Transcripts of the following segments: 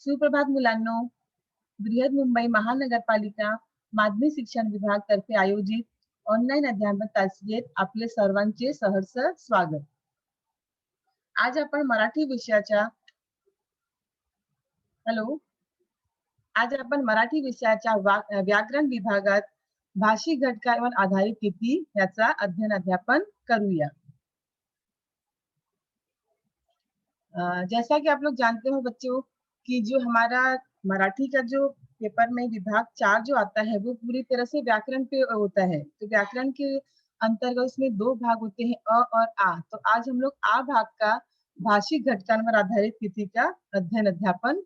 सुप्रभात मुलांनो. बृहद मुंबई महानगरपालिका माध्यमिक शिक्षण विभाग तर्फे आयोजित ऑनलाईन अध्यापन तासिकेत आपले सर्वांचे सहर्ष स्वागत. आज आपण मराठी विषयाच्या व्याकरण विभागात भाषिक घटकांवर आधारित कृती याचा अध्ययन करूया. जैसा कि आप लोग जानते हो बच्चों कि जो हमारा मराठी का जो पेपर में विभाग 4 जो आता है वो पूरी तरह से व्याकरण पे होता है. तो व्याकरण के अंतर्गत उसमें 2 भाग होते हैं, अ और आ. तो आज हम लोग आ भाग का भाषिक घटकांवर आधारित कृति का अध्ययन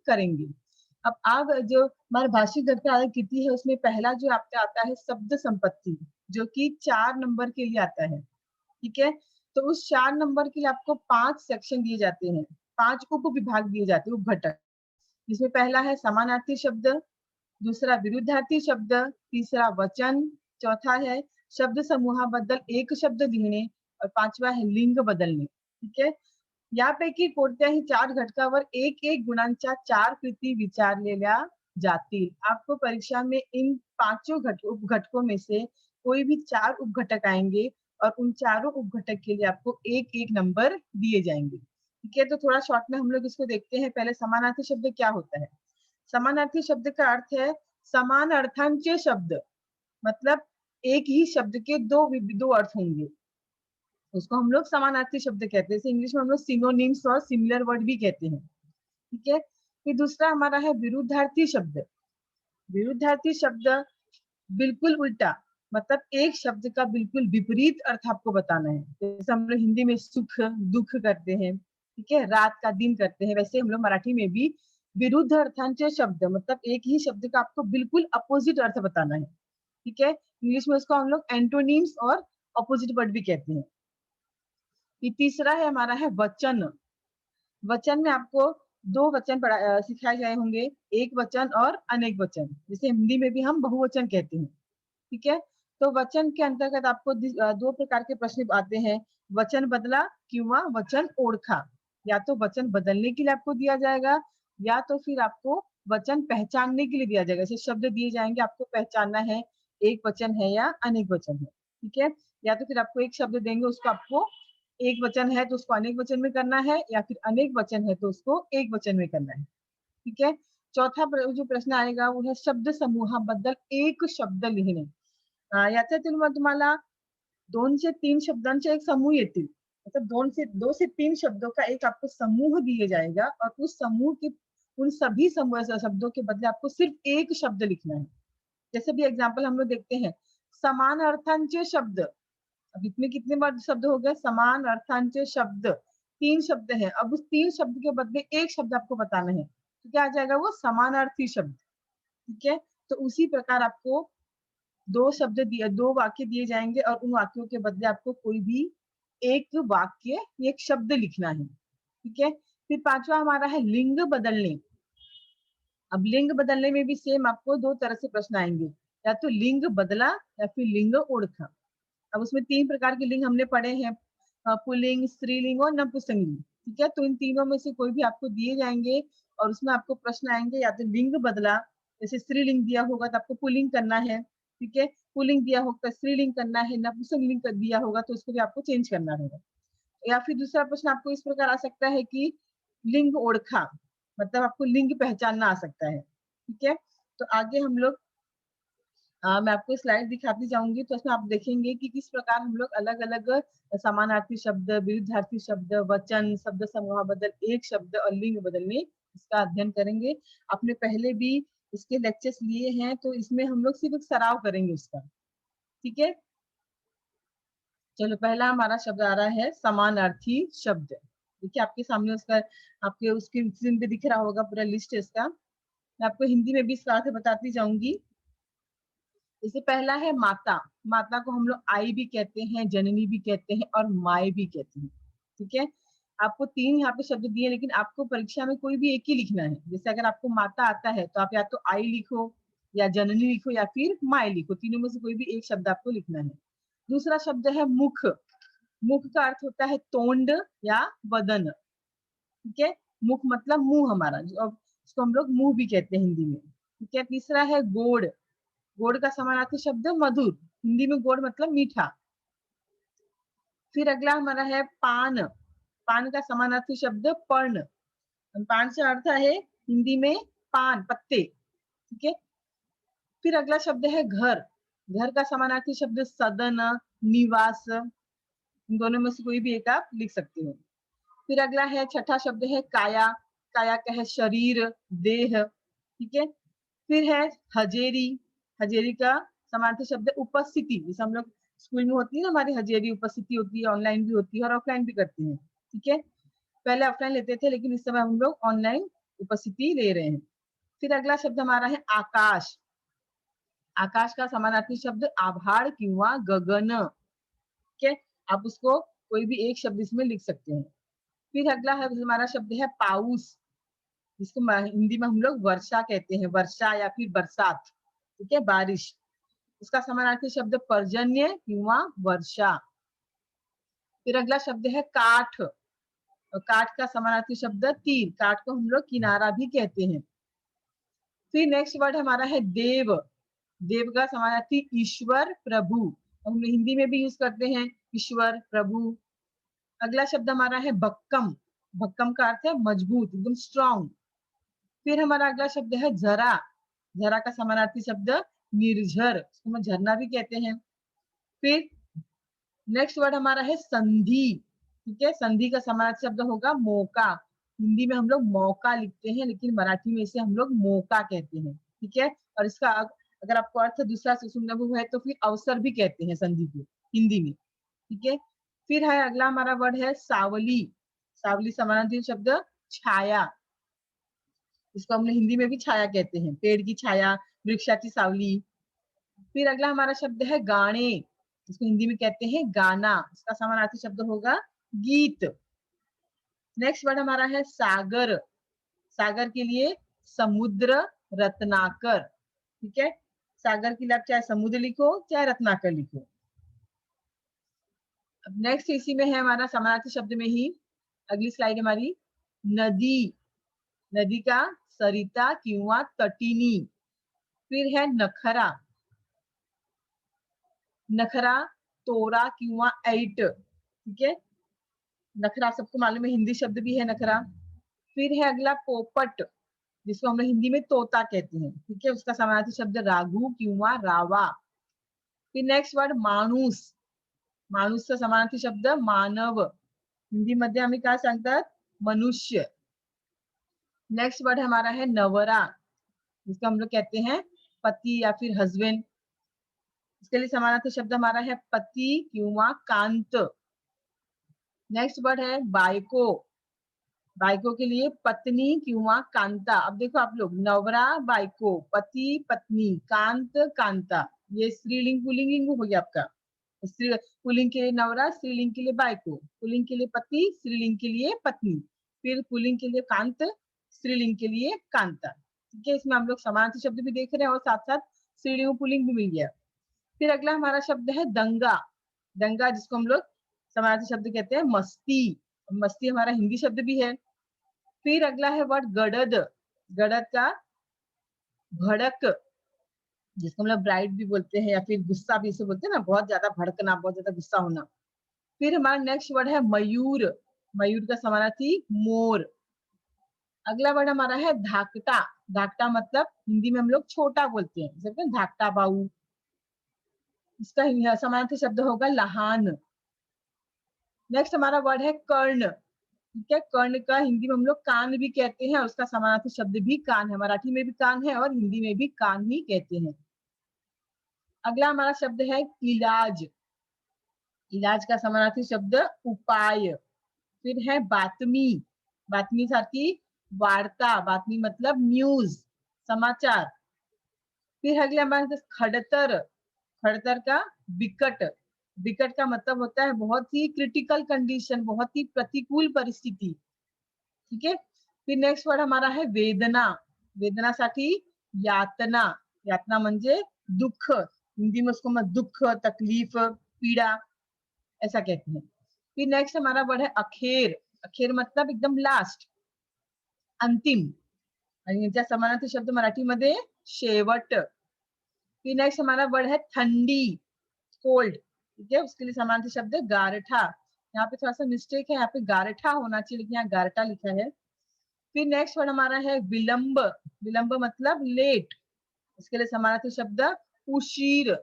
करेंगे. अब जो हमारा भाषिक घटक आधारित कृति है उसमें पहला जो आपका आता है शब्द संपत्ति, जो कि 4 नंबर के लिए आता है. ठीक है, तो उस 4 नंबर के लिए आपको 5 सेक्शन दिए जाते हैं, 5 उप विभाग दिए जाते हैं, उप घटक. जिसमें पहला है समानार्थी शब्द, दूसरा विरुद्धार्थी शब्द, तीसरा वचन, चौथा है शब्द समूहाबद्दल एक शब्द लिहिणे और 5वां है लिंग बदलणे. ठीक आहे, यापैकी कोणत्याही 4 घटकावर एक एक गुणांच्या 4 कृती विचारलेल्या जातील. आपको परीक्षा में इन 5 उप घटकों में से कोई भी 4 उप घटक आएंगे और उन चारों उप घटक के लिए आपको एक एक नंबर दिए जाएंगे. ठीक है, तो थोड़ा शॉर्ट में हम लोग इसको देखते हैं. पहले समानार्थी शब्द क्या होता है. समानार्थी शब्द का अर्थ है समान अर्थांचे शब्द, मतलब एक ही शब्द के दो अर्थ होंगे, उसको हम लोग समानार्थी शब्द कहते हैं. इंग्लिश में हम लोग सिनोनिम्स और सिमिलर वर्ड भी कहते हैं. ठीक है, फिर दूसरा हमारा है विरुद्धार्थी शब्द. विरुद्धार्थी शब्द बिल्कुल उल्टा, मतलब एक शब्द का बिल्कुल विपरीत अर्थ आपको बताना है. जैसे हम लोग हिंदी में सुख दुख करते हैं, ठीक है, रात का दिन करते हैं, वैसे हम लोग मराठी में भी विरुद्ध अर्थांचे शब्द, मतलब एक ही शब्द का आपको बिल्कुल अपोजिट अर्थ बताना है. ठीक है, इंग्लिश में उसको हम लोग एंटोनिम्स और अपोजिट वर्ड भी कहते हैं. तीसरा है हमारा है वचन. वचन में आपको 2 वचन सिखाए गए होंगे, एक वचन और अनेक वचन, जिसे हिंदी में भी हम बहुवचन कहते हैं. ठीक है, तो वचन के अंतर्गत आपको 2 प्रकार के प्रश्न आते हैं, वचन बदला किंवा वचन ओळखा. या तो वचन बदलने के लिए आपको दिया जाएगा या तो फिर आपको वचन पहचानने के लिए दिया जाएगा. जैसे शब्द दिए जाएंगे, आपको पहचानना है एक वचन है या अनेक वचन है. ठीक है, या तो फिर आपको एक शब्द देंगे, उसको आपको एक वचन है तो उसको अनेक वचन में करना है, या फिर अनेक वचन है तो उसको एक वचन में करना है. ठीक है, चौथा जो प्रश्न आएगा वो है शब्द समूहाबद्दल एक शब्द लिहिणे. याच्यातील तुम्हाला 2 से 3 शब्दांचे एक समूह येतील, मतलब 2 से 3 शब्दों का एक आपको समूह दिया जाएगा और उस समूह के उन सभी शब्दों के बदले आपको सिर्फ एक शब्द लिखना है. जैसे भी एग्जाम्पल हम लोग देखते हैं, समान अर्थांचे शब्द. अब इसमें कितने शब्द हो गए, समान अर्थांचे शब्द 3 शब्द हैं. अब उस 3 शब्द के बदले एक शब्द आपको बताना है, तो क्या आ जाएगा, वो समानार्थी शब्द. ठीक है, तो उसी प्रकार आपको 2 वाक्य दिए जाएंगे और उन वाक्यों के बदले आपको कोई भी एक वाक्य, एक शब्द लिखना है. ठीक है, फिर 5वां हमारा है लिंग बदलने. अब लिंग बदलने में भी सेम आपको 2 तरह से प्रश्न आएंगे, या तो लिंग बदला या फिर लिंग ओळखा. अब उसमें 3 प्रकार के लिंग हमने पढ़े हैं, पुल्लिंग, स्त्रीलिंग और नपुंसकलिंग. ठीक है, तो इन तीनों में से कोई भी आपको दिए जाएंगे और उसमें आपको प्रश्न आएंगे, या तो लिंग बदला, जैसे स्त्रीलिंग दिया होगा तो आपको पुल्लिंग करना है. ठीक है, पुल्लिंग दिया होगा स्त्रीलिंग करना है, नपुंसकलिंग दिया होगा तो उसको भी आपको चेंज करना होगा. या फिर दूसरा प्रश्न आपको इस प्रकार आ सकता है कि लिंग ओळखा, मतलब आपको लिंग पहचानना आ सकता है. ठीक है, तो आगे हम लोग मैं आपको स्लाइड दिखाती जाऊंगी, तो उसमें आप देखेंगे कि किस प्रकार हम लोग अलग अलग समानार्थी शब्द, विरुद्धार्थी शब्द, वचन, शब्द समूह बदल एक शब्द और लिंग बदलने, इसका अध्ययन करेंगे. आपने पहले भी इसके लेक्चर्स लिए हैं, तो इसमें हम लोग सिर्फ एक सराव करेंगे उसका. ठीक है, चलो पहला हमारा शब्द आ रहा है समानार्थी शब्द. देखिए आपके सामने उसका, आपके उसकी स्क्रीन पे दिख रहा होगा पूरा लिस्ट इसका. मैं आपको हिंदी में भी इसका अर्थ बताती जाऊंगी. जैसे पहला है माता. माता को हम लोग आई भी कहते हैं, जननी भी कहते हैं और माए भी कहते हैं. ठीक है, आपको 3 यहाँ पे शब्द दिए, लेकिन आपको परीक्षा में कोई भी एक ही लिखना है. जैसे अगर आपको माता आता है तो आप या तो आई लिखो या जननी लिखो या फिर माए लिखो, तीनों में से कोई भी एक शब्द आपको लिखना है. दूसरा शब्द है मुख. मुख का अर्थ होता है तोंड या वदन. ठीक है, मुख मतलब मुंह हमारा. अब उसको हम लोग मुंह भी कहते हैं हिंदी में। ठीक है, तीसरा है गोड़। गोड़ का समानार्थी शब्द मधुर, हिंदी में गोड़ मतलब मीठा। फिर अगला हमारा है पान। पान का समानार्थी शब्द पर्ण। पान से अर्थ है हिंदी में पान, पत्ते। ठीक है, फिर अगला शब्द है घर। घर का समानार्थी शब्द सदन, निवास। इन दोनों में से कोई भी एक आप लिख सकते हो। फिर अगला है छठा शब्द है काया। काया का है शरीर, देह। ठीक है, फिर है हजेरी। हजेरी का समानार्थी शब्द है उपस्थिति। जैसे हम लोग स्कूल में होती है ना हमारी हजेरी, उपस्थिति होती है, ऑनलाइन भी होती है और ऑफलाइन भी करते हैं। ठीक है, पहले ऑफलाइन लेते थे लेकिन इस समय हम लोग ऑनलाइन उपस्थिति ले रहे हैं। फिर अगला शब्द हमारा है आकाश। आकाश का समानार्थी शब्द आभाळ किंवा गगन। ठीक है, आप उसको कोई भी एक शब्द इसमें लिख सकते हैं। फिर अगला है हमारा शब्द है पाउस, जिसको हिंदी में हम लोग वर्षा कहते हैं, वर्षा या फिर बरसात। ठीक है, बारिश। उसका समानार्थी शब्द पर्जन्य किंवा वर्षा। फिर अगला शब्द है काठ। काठ का समानार्थी शब्द तीर। काठ को हम लोग किनारा भी कहते हैं। फिर नेक्स्ट वर्ड हमारा है देव। देव का समानार्थी ईश्वर, प्रभु। हम हिंदी में भी यूज करते हैं ईश्वर, प्रभु। अगला शब्द हमारा है भक्कम। भक्कम का अर्थ है मजबूत, एकदम स्ट्रॉन्ग। फिर हमारा अगला शब्द है झरा। झरा का समानार्थी शब्द निर्झर, उसको हम झरना भी कहते हैं। फिर नेक्स्ट वर्ड हमारा है संधि। ठीक है, संधि का समानार्थी शब्द होगा मौका। हिंदी में हम लोग मौका लिखते हैं लेकिन मराठी में इसे हम लोग मौका कहते हैं। ठीक है, और इसका अगर आपको अर्थ दूसरा से सुनना है तो फिर अवसर भी कहते हैं संधि को हिंदी में। ठीक है, फिर है अगला हमारा वर्ड है सावली। सावली समानार्थी शब्द छाया। इसको हमने हिंदी में भी छाया कहते हैं, पेड़ की छाया, वृक्षाची सावली। फिर अगला हमारा शब्द है गाने। इसको हिंदी में कहते हैं गाना। इसका समानार्थी शब्द होगा गीत। नेक्स्ट वर्ड हमारा है सागर। सागर के लिए समुद्र, रत्नाकर। ठीक है, सागर के लिए आप चाहे समुद्र लिखो चाहे रत्नाकर लिखो। अब नेक्स्ट इसी में है हमारा समानार्थी शब्द में ही अगली स्लाइड हमारी नदी। नदी का सरिता किंवा तटिनी। फिर है नखरा। नखरा तोरा किंवा ऐट। ठीक है, नखरा सबको मालूम है हिंदी शब्द भी है नखरा। फिर है अगला पोपट, जिसको हम लोग हिंदी में तोता कहते हैं। ठीक है, उसका समानार्थी शब्द राघु किंवा रावा। फिर नेक्स्ट वर्ड माणूस। माणूसचा समानार्थी शब्द मानव, हिंदी मध्ये आम्ही काय सांगतात मनुष्य। नेक्स्ट वर्ड हमारा है नवरा, जिसको हम लोग कहते हैं पति या फिर हस्बैंड। इसके लिए समानार्थी शब्द हमारा है पति किंवा कांत। नेक्स्ट वर्ड है बायको। बायको के लिए पत्नी किंवा कांता। अब देखो आप लोग, नवरा, बायको, पति, पत्नी, कांत, कांता, ये स्त्रीलिंग पुल्लिंग हो गया आपका। स्त्री पुल्लिंग के लिए नवरा, स्त्रीलिंग के लिए बायको, पुल्लिंग के लिए पति, स्त्रीलिंग के लिए पत्नी, फिर पुल्लिंग के लिए कांत, स्त्रीलिंग के लिए कांता। ठीक है, इसमें हम लोग समानार्थी शब्द भी देख रहे हैं और साथ साथ स्त्रीलिंग पुल्लिंग भी मिल गया। फिर अगला हमारा शब्द है दंगा। दंगा जिसको हम लोग समानार्थी शब्द कहते हैं मस्ती। मस्ती हमारा हिंदी शब्द भी है। फिर अगला है वर्ड गडद। गडद का भड़क, जिसको हम लोग ब्राइड भी बोलते हैं या फिर गुस्सा भी इसे बोलते हैं ना, बहुत ज्यादा भड़कना, बहुत ज्यादा गुस्सा होना। फिर हमारा नेक्स्ट वर्ड है मयूर। मयूर का समानार्थी मोर। अगला वर्ड हमारा है धाकटा। धाकटा मतलब हिंदी में हम लोग छोटा बोलते हैं, जैसे धाकटा बाऊ। इसका समानार्थी शब्द होगा लहान। नेक्स्ट हमारा वर्ड है कर्ण। ठीक है, कर्ण का हिंदी में हम लोग कान भी कहते हैं और उसका समानार्थी शब्द भी कान है। मराठी में भी कान है और हिंदी में भी कान ही कहते हैं। अगला हमारा शब्द है इलाज। इलाज का समानार्थी शब्द उपाय। फिर है बातमी। बातमी सारखी वार्ता, बातमी मतलब न्यूज, समाचार। फिर अगले हमारे पास खड़तर। खड़तर का विकट। विकट का मतलब होता है बहुत ही क्रिटिकल कंडीशन, बहुत ही प्रतिकूल परिस्थिति। ठीक है, फिर नेक्स्ट वर्ड हमारा है वेदना। वेदनासाठी यातना। यातना म्हणजे दुःख, हिंदी में उसको मैं दुःख, तकलीफ, पीड़ा ऐसा कहते हैं। फिर नेक्स्ट हमारा वर्ड है अखेर। अखेर मतलब एकदम लास्ट, अंतिम। आणि याचा समानार्थी शब्द मराठीमध्ये शेवट। फिर नेक्स्ट हमारा वर्ड है ठंडी, कोल्ड, ठीक है, उसके लिए समानार्थी शब्द है गारठा। यहाँ पे थोड़ा सा मिस्टेक है, यहाँ पे गारठा होना चाहिए लेकिन यहाँ गारठा लिखा है। फिर नेक्स्ट वर्ड हमारा है विलंब, विलंब मतलब लेट, इसके लिए समानार्थी शब्द उशीर,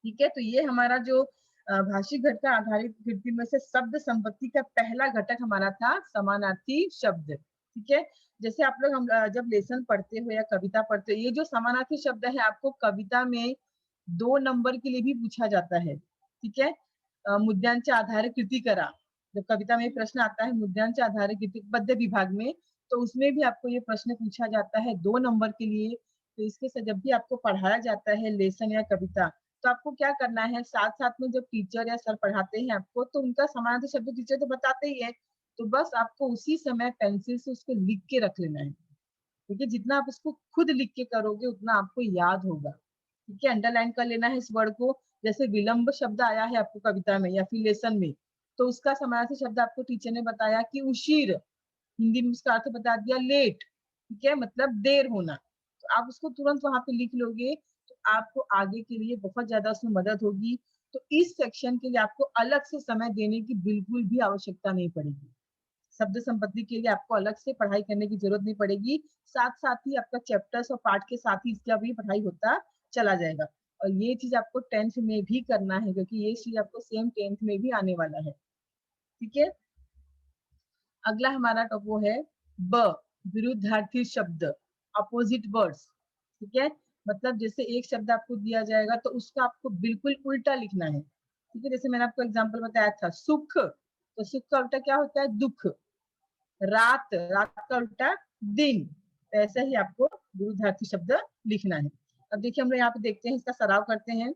ठीक है। तो ये हमारा जो भाषिक घटक आधारित गिनती में से शब्द संपत्ति का पहला घटक हमारा था समानार्थी शब्द, ठीक है। जैसे आप लोग हम जब लेसन पढ़ते हो या कविता पढ़ते हो, ये जो समानार्थी शब्द है आपको कविता में 2 नंबर के लिए भी पूछा जाता है, ठीक है। मुद्द्यांच्या आधारे कृती करा, जब कविता में प्रश्न आता है मुद्द्यांच्या आधारे कृती पद्य विभाग में, तो उसमें भी आपको ये प्रश्न पूछा जाता है 2 नंबर के लिए। तो इसके साथ जब भी आपको पढ़ाया जाता है लेसन या कविता, तो आपको क्या करना है, साथ-साथ में जब टीचर या सर पढ़ाते हैं आपको, तो उनका समानार्थी शब्द टीचर तो बताते ही है, तो बस आपको उसी समय पेंसिल से उसको लिख के रख लेना है, ठीक है। जितना आप उसको खुद लिख के करोगे उतना आपको याद होगा, ठीक है। अंडरलाइन कर लेना है इस वर्ड को। जैसे विलंब शब्द आया है आपको कविता में या फिर लेसन में, तो उसका समानार्थी शब्द आपको टीचर ने बताया कि उशीर, हिंदी में उसका अर्थ बता दिया लेट, ठीक है, मतलब देर होना। तो आप उसको तुरंत वहां पे लिख लोगे तो आपको आगे के लिए बहुत ज्यादा उसमें मदद होगी। तो इस सेक्शन के लिए आपको अलग से समय देने की बिल्कुल भी आवश्यकता नहीं पड़ेगी। शब्द संपत्ति के लिए आपको अलग से पढ़ाई करने की जरूरत नहीं पड़ेगी। साथ साथ ही आपका चैप्टर्स और पार्ट के साथ ही इसका भी पढ़ाई होता चला जाएगा। और ये चीज आपको 10th में भी करना है, क्योंकि ये चीज आपको सेम 10th में भी आने वाला है, ठीक है। अगला हमारा टॉप वो है ब, विरुद्धार्थी शब्द, अपोजिट वर्ड्स, ठीक है। मतलब जैसे एक शब्द आपको दिया जाएगा तो उसका आपको बिल्कुल उल्टा लिखना है, ठीक है। जैसे मैंने आपको एग्जांपल बताया था सुख, तो सुख का उल्टा क्या होता है, दुख। रात, रात का उल्टा दिन। तो ऐसा ही आपको विरुद्धार्थी शब्द लिखना है। अब देखिए हम लोग यहाँ पे देखते हैं, इसका सराव करते हैं।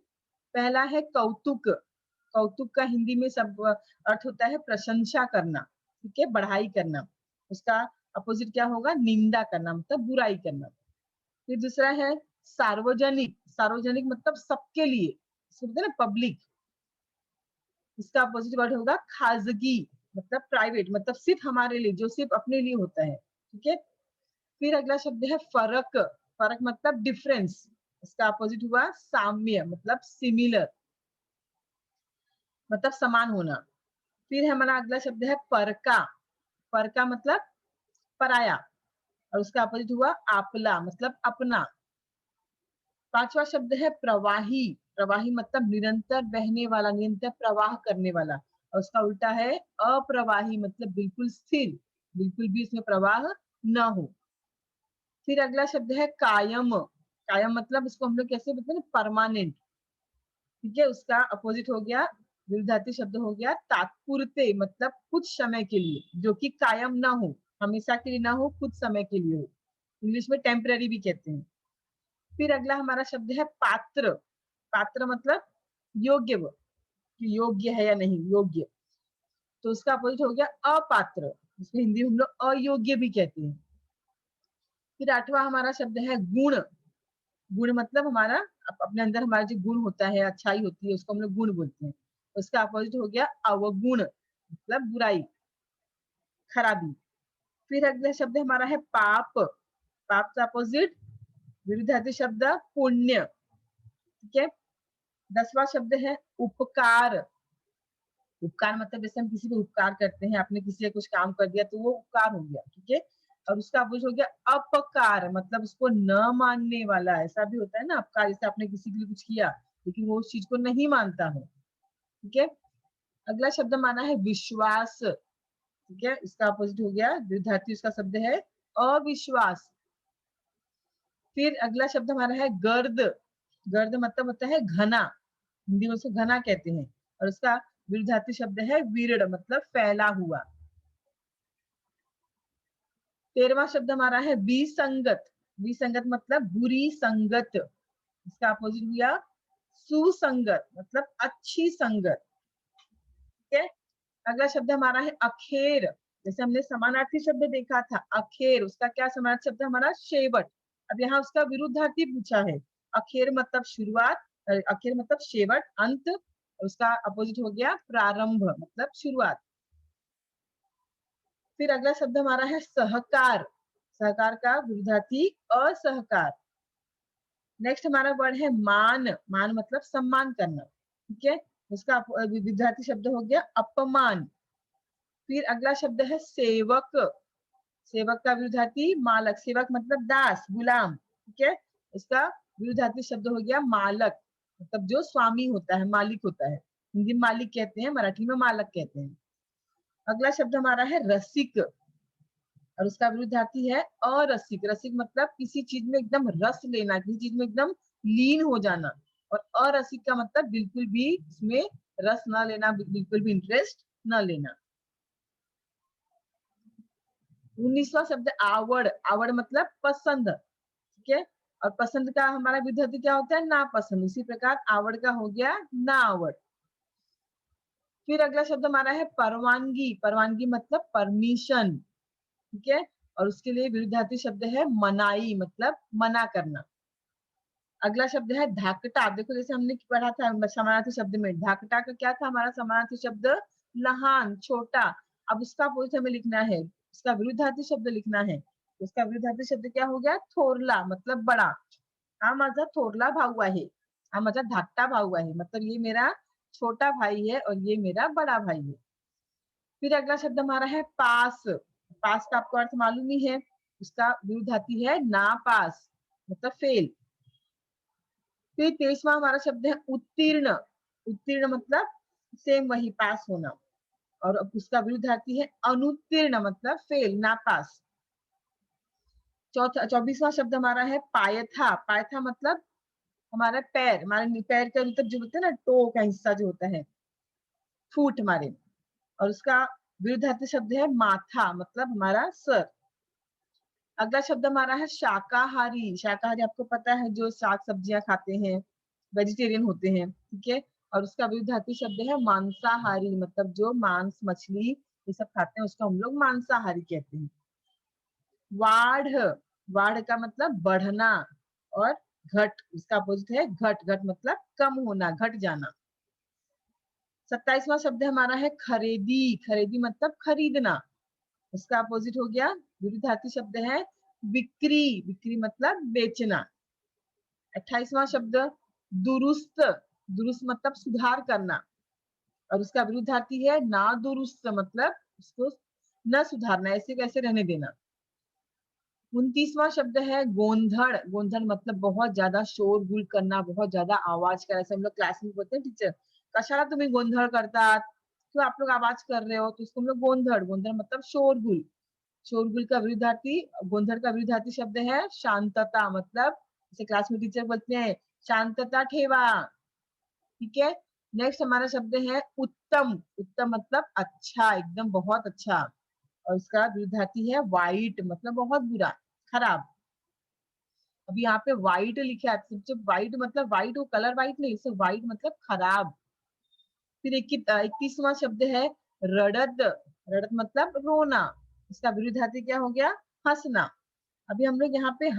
पहला है कौतुक, कौतुक का हिंदी में सब अर्थ होता है प्रशंसा करना, ठीक है, बढ़ाई करना। उसका अपोजिट क्या होगा, निंदा करना, मतलब बुराई करना। फिर दूसरा है सार्वजनिक, सार्वजनिक मतलब सबके लिए, इसको बोलते हैं ना पब्लिक। इसका अपोजिट वर्ड होगा खाजगी, मतलब प्राइवेट, मतलब सिर्फ हमारे लिए, जो सिर्फ अपने लिए होता है, ठीक है। फिर अगला शब्द है फर्क, फर्क मतलब डिफरेंस, इसका अपोजिट हुआ साम्य, मतलब सिमिलर, मतलब समान होना। फिर हमारा अगला शब्द है परका, परका मतलब पराया, और उसका अपोजिट हुआ आपला, मतलब अपना। पांचवा शब्द है प्रवाही, प्रवाही मतलब निरंतर बहने वाला, निरंतर प्रवाह करने वाला, और उसका उल्टा है अप्रवाही, मतलब बिल्कुल स्थिर, बिल्कुल भी इसमें प्रवाह न हो। फिर अगला शब्द है कायम, कायम मतलब इसको हम लोग कैसे बोलते हैं, परमानेंट, ठीक है। उसका अपोजिट हो गया, विरुद्धार्थी शब्द हो गया तात्पुरते, मतलब कुछ समय के लिए, जो कि कायम ना हो, हमेशा के लिए ना हो, कुछ समय के लिए हो। इंग्लिश में टेम्पररी भी कहते हैं। फिर अगला हमारा शब्द है पात्र, पात्र मतलब योग्य, वो कि योग्य है या नहीं, योग्य। तो उसका अपोजिट हो गया अपात्र, जिसको हिंदी में हम लोग अयोग्य भी कहते हैं। फिर आठवां हमारा शब्द है गुण, गुण मतलब हमारा अपने अंदर हमारा जो गुण होता है, अच्छाई होती है, उसको हम लोग गुण बोलते हैं। उसका अपोजिट हो गया अवगुण, मतलब बुराई, खराबी। फिर अगला शब्द हमारा है पाप, पाप का अपोजिट विरुद्धार्थी शब्द पुण्य, ठीक है। 10वां शब्द है उपकार, उपकार मतलब जैसे हम किसी को उपकार करते हैं, आपने किसी से कुछ काम कर दिया तो वो उपकार हो गया, ठीक है। और उसका अपोजिट हो गया अपकार, मतलब उसको न मानने वाला। ऐसा भी होता है ना अपकार, जैसे आपने किसी के लिए कुछ किया लेकिन वो उस चीज को नहीं मानता है, ठीक है। अगला शब्द माना है विश्वास, ठीक है। इसका अपोजिट हो गया विरुद्धार्थी, उसका शब्द है अविश्वास। फिर अगला शब्द हमारा है गर्द, गर्द मतलब होता है घना, हिंदी में उसको घना कहते हैं, और उसका विरुद्धार्थी शब्द है विरड, मतलब फैला हुआ। 13वां शब्द हमारा है विसंगत, विसंगत मतलब बुरी संगत, इसका अपोजिट हुआ सुसंगत, मतलब अच्छी संगत, ठीक है। अगला शब्द हमारा है अखेर, जैसे हमने समानार्थी शब्द देखा था अखेर, उसका क्या समानार्थी शब्द हमारा शेवट। अब यहाँ उसका विरुद्धार्थी पूछा है, अखेर मतलब शुरुआत, अखेर मतलब शेवट, अंत, उसका अपोजिट हो गया प्रारंभ, मतलब शुरुआत। फिर अगला शब्द हमारा है सहकार, सहकार का विरुद्धार्थी असहकार। नेक्स्ट हमारा वर्ड है मान। मान मतलब सम्मान करना, ठीक है। उसका विरुद्धार्थी शब्द हो गया अपमान। फिर अगला शब्द है सेवक। सेवक का विरुद्धार्थी मालक। सेवक मतलब दास, गुलाम, ठीक है। इसका विरुद्धार्थी शब्द हो गया मालक, मतलब जो स्वामी होता है, मालिक होता है। हिंदी में मालिक कहते हैं, मराठी में मालक कहते हैं। अगला शब्द हमारा है रसिक, और उसका विरुद्धार्थी है अरसिक। रसिक मतलब किसी चीज में एकदम रस लेना, किसी चीज में एकदम लीन हो जाना। और अरसिक का मतलब बिल्कुल भी इसमें रस ना लेना, बिल्कुल भी इंटरेस्ट ना लेना। 19वां शब्द आवड़। आवड़ मतलब पसंद, ठीक है। और पसंद का हमारा विरुद्धार्थी क्या होता है? नापसंद। उसी प्रकार आवड़ का हो गया ना आवड़। फिर अगला शब्द हमारा है परवानगी। परवानगी मतलब परमिशन, ठीक है। और उसके लिए विरुद्धार्थी शब्द है मनाई, मतलब मना करना। अगला शब्द है धाकटा। देखो जैसे हमने पढ़ा था समानार्थी शब्द में, धाकटा का क्या था हमारा समानार्थी शब्द? लहान, छोटा। अब उसका अपोजिट हमें लिखना है, उसका विरुद्धार्थी शब्द लिखना है। उसका विरुद्धार्थी शब्द क्या हो गया? थोरला, मतलब बड़ा। हा माझा थोरला भाऊ आहे, हा माझा धाकटा भाऊ आहे, मतलब ये मेरा छोटा भाई है और ये मेरा बड़ा भाई है। फिर अगला शब्द हमारा है पास। पास का आपको अर्थ मालूम ही है, उसका विरुद्धार्थी है नापास, मतलब फेल। फिर 23वां हमारा शब्द है उत्तीर्ण। उत्तीर्ण मतलब सेम वही, पास होना। और उसका विरुद्धार्थी है अनुत्तीर्ण, मतलब फेल, नापास। 24वां शब्द हमारा है पायथा। पायथा मतलब हमारा पैर, हमारे पैर के मतलब जो होता है ना, टो का हिस्सा जो होता है, फूट हमारे। और उसका विरुद्धार्थी शब्द है माथा, मतलब हमारा सर। अगला शब्द हमारा है शाकाहारी। शाकाहारी आपको पता है, जो साग सब्जियां खाते हैं, वेजिटेरियन होते हैं, ठीक है। और उसका विरुद्धार्थी शब्द है मांसाहारी, मतलब जो मांस, मछली ये सब खाते हैं, उसको हम लोग मांसाहारी कहते हैं। वाढ़। वाढ़ का मतलब बढ़ना। और घट, इसका अपोजिट है घट। घट मतलब कम होना, घट जाना। 27वां शब्द हमारा है खरीदी। खरीदी मतलब खरीदना। उसका अपोजिट हो गया, विरुद्धार्थी शब्द है बिक्री। बिक्री मतलब बेचना। 28वां शब्द दुरुस्त। दुरुस्त मतलब सुधार करना। और उसका विरुद्धार्थी है ना दुरुस्त, मतलब उसको न सुधारना, ऐसे कैसे रहने देना। 29वां शब्द है गोंधड़। गोंधड़ मतलब बहुत ज्यादा शोरगुल करना, बहुत ज्यादा आवाज का। ऐसे हम लोग क्लास में बोलते हैं, टीचर कशाला तुम्हें गोंधळ करतात, क्यों आप लोग आवाज कर रहे हो, तो उसको हम लोग गोंधड़। गोंधड़ मतलब शोरगुल। शोरगुल का विरुद्धार्थी, गोंधड़ का विरुद्धार्थी शब्द है शांतता, मतलब जैसे क्लास में टीचर बोलते हैं शांतता ठेवा, ठीक है। नेक्स्ट हमारा शब्द है उत्तम। उत्तम मतलब अच्छा, एकदम बहुत अच्छा। और उसका विरुद्धार्थी है वाइट, मतलब बहुत बुरा, खराब। अभी यहाँ पे व्हाइट लिखा है, जब व्हाइट मतलब व्हाइट, वो कलर व्हाइट नहीं, सिर्फ व्हाइट मतलब खराब। फिर 21वां शब्द है रड़द। रड़द मतलब रोना। इसका विरुद्धार्थी क्या हो गया? हंसना। अभी हम लोग यहाँ पे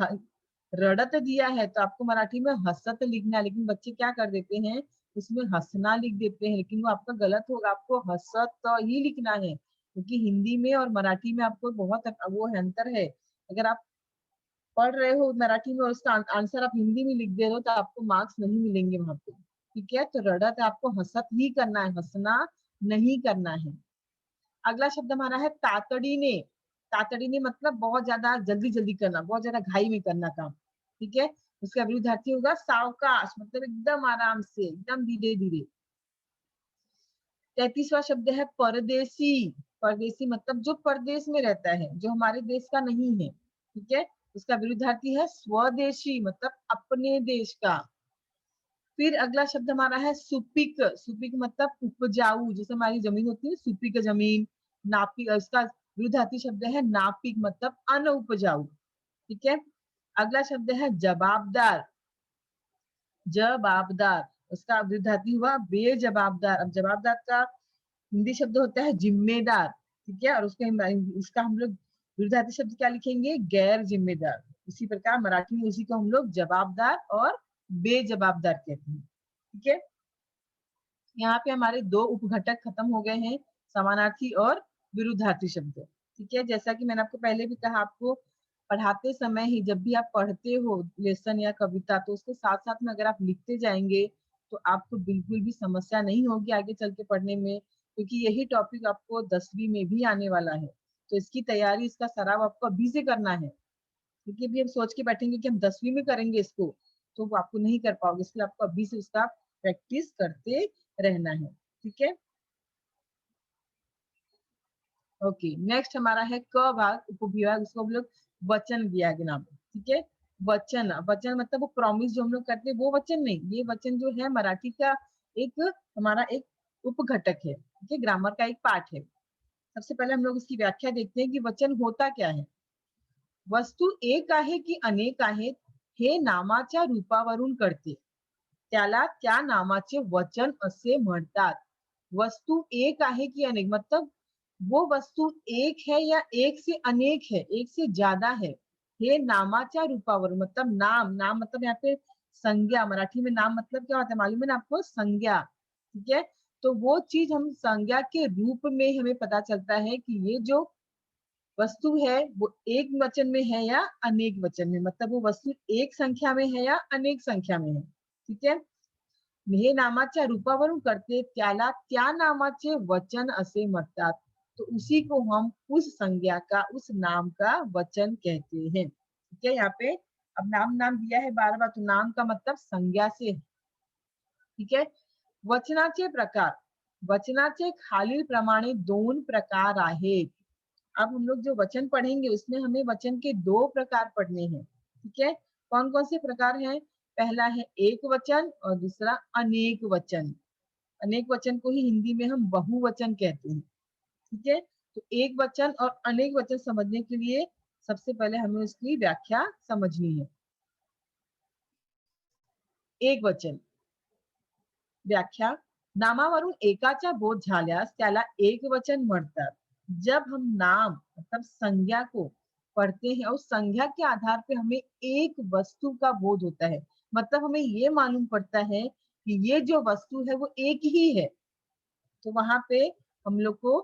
रड़त दिया है, तो आपको मराठी में हसत लिखना है, लेकिन बच्चे क्या कर देते हैं, उसमें हंसना लिख देते हैं, लेकिन वो आपका गलत होगा। आपको हसत ही लिखना है, क्योंकि हिंदी में और मराठी में आपको बहुत वो है, अंतर है। अगर आप पढ़ रहे हो मराठी में और उसका आंसर आप हिंदी में लिख दे रहे हो, तो आपको मार्क्स नहीं मिलेंगे वहां पे, ठीक है। तो रड़त आपको हसत ही करना है, हंसना नहीं करना है। अगला शब्द हमारा है तातड़ीने। तातड़ीने मतलब बहुत ज्यादा जल्दी जल्दी करना, बहुत ज्यादा घाई में करना काम, ठीक है। उसका विरुद्धार्थी होगा सावकाश, मतलब एकदम आराम से, एकदम धीरे धीरे। 33वां शब्द है परदेसी। परदेसी मतलब जो परदेश में रहता है, जो हमारे देश का नहीं है, ठीक है। उसका विरुद्धार्थी है स्वदेशी, मतलब अपने देश का। फिर अगला शब्द हमारा है सुपिक। सुपिक मतलब उपजाऊ, जैसे हमारी जमीन होती है सुपिक जमीन, नापिक। इसका विरुद्धार्थी शब्द है नापिक, मतलब अनउपजाऊ, ठीक है। अगला शब्द है जवाबदार। जवाबदार, उसका विरुद्धार्थी हुआ बेजवाबदार। अब जवाबदार का हिंदी शब्द होता है जिम्मेदार, ठीक है। और उसका हम लोग विरुद्धार्थी शब्द क्या लिखेंगे? गैर जिम्मेदार। इसी प्रकार मराठी में उसी को हम लोग जवाबदार और बेजवाबदार कहते हैं, ठीक है। यहाँ पे हमारे दो उपघटक खत्म हो गए हैं, समानार्थी और विरुद्धार्थी शब्द, ठीक है। जैसा कि मैंने आपको पहले भी कहा, आपको पढ़ाते समय ही जब भी आप पढ़ते हो लेसन या कविता, तो उसके साथ साथ में अगर आप लिखते जाएंगे तो आपको बिल्कुल भी समस्या नहीं होगी आगे चल के पढ़ने में, क्योंकि यही टॉपिक आपको 10वीं में भी आने वाला है। तो इसकी तैयारी, इसका सराव आपको अभी से करना है, क्योंकि अभी हम सोच के बैठेंगे कि हम 10वीं में करेंगे इसको, तो वो आपको नहीं कर पाओगे। इसलिए आपको अभी से उसका प्रैक्टिस करते रहना है। ठीक है, ओके। नेक्स्ट हमारा है क भाग, उपविभाग, उसको हम लोग वचन दिया गया नाम। ठीक है, वचन, वचन मतलब वो प्रॉमिस जो हम लोग करते हैं वो वचन नहीं, ये वचन जो है मराठी का एक, हमारा एक उपघटक है। ठीक है, ग्रामर का एक पार्ट है। सबसे पहले हम लोग इसकी व्याख्या देखते हैं कि वचन होता क्या है। वस्तू एक आहे की अनेक आहेत हे नामाच्या रूपावरून कळते, त्याला त्या नामाचे वचन असे म्हणतात। वस्तु एक आहे कि अनेक, मतलब वो वस्तु एक है या एक से अनेक है, एक से ज्यादा है। हे नामाच्या रूपावर, मतलब नाम, नाम मतलब यहाँ पे संज्ञा, मराठी में नाम मतलब क्या होता है मालूम है ना आपको, संज्ञा। ठीक है, तो वो चीज हम संज्ञा के रूप में हमें पता चलता है कि ये जो वस्तु है वो एक वचन में है या अनेक वचन में, मतलब वो वस्तु एक संख्या में है या अनेक संख्या में है। ठीक है, हे नामाच्या रूपावरून करते त्याला त्या नामाचे वचन असे म्हणतात। तो उसी को हम उस संज्ञा का, उस नाम का वचन कहते हैं। ठीक है, यहाँ पे अब नाम नाम दिया है बार बार, तो नाम का मतलब संज्ञा से है। ठीक है, वचनाचे प्रकार, वचनाचे खालील प्रमाणे दोन प्रकार आहेत। अब हम लोग जो वचन पढ़ेंगे उसमें हमें वचन के दो प्रकार पढ़ने हैं। ठीक है, कौन कौन से प्रकार हैं? पहला है एक वचन और दूसरा अनेक वचन। अनेक वचन को ही हिंदी में हम बहुवचन कहते हैं। ठीक है, तो एक वचन और अनेक वचन समझने के लिए सबसे पहले हमें उसकी व्याख्या समझनी है। एक वचन व्याख्या, नामावरून एकाचा बोध झाल्यास त्याला एक वचन म्हणतात। जब हम नाम मतलब संज्ञा को पढ़ते हैं और संज्ञा के आधार पे हमें एक वस्तु का बोध होता है, मतलब हमें ये मालूम पड़ता है कि ये जो वस्तु है वो एक ही है, तो वहां पे हम लोग को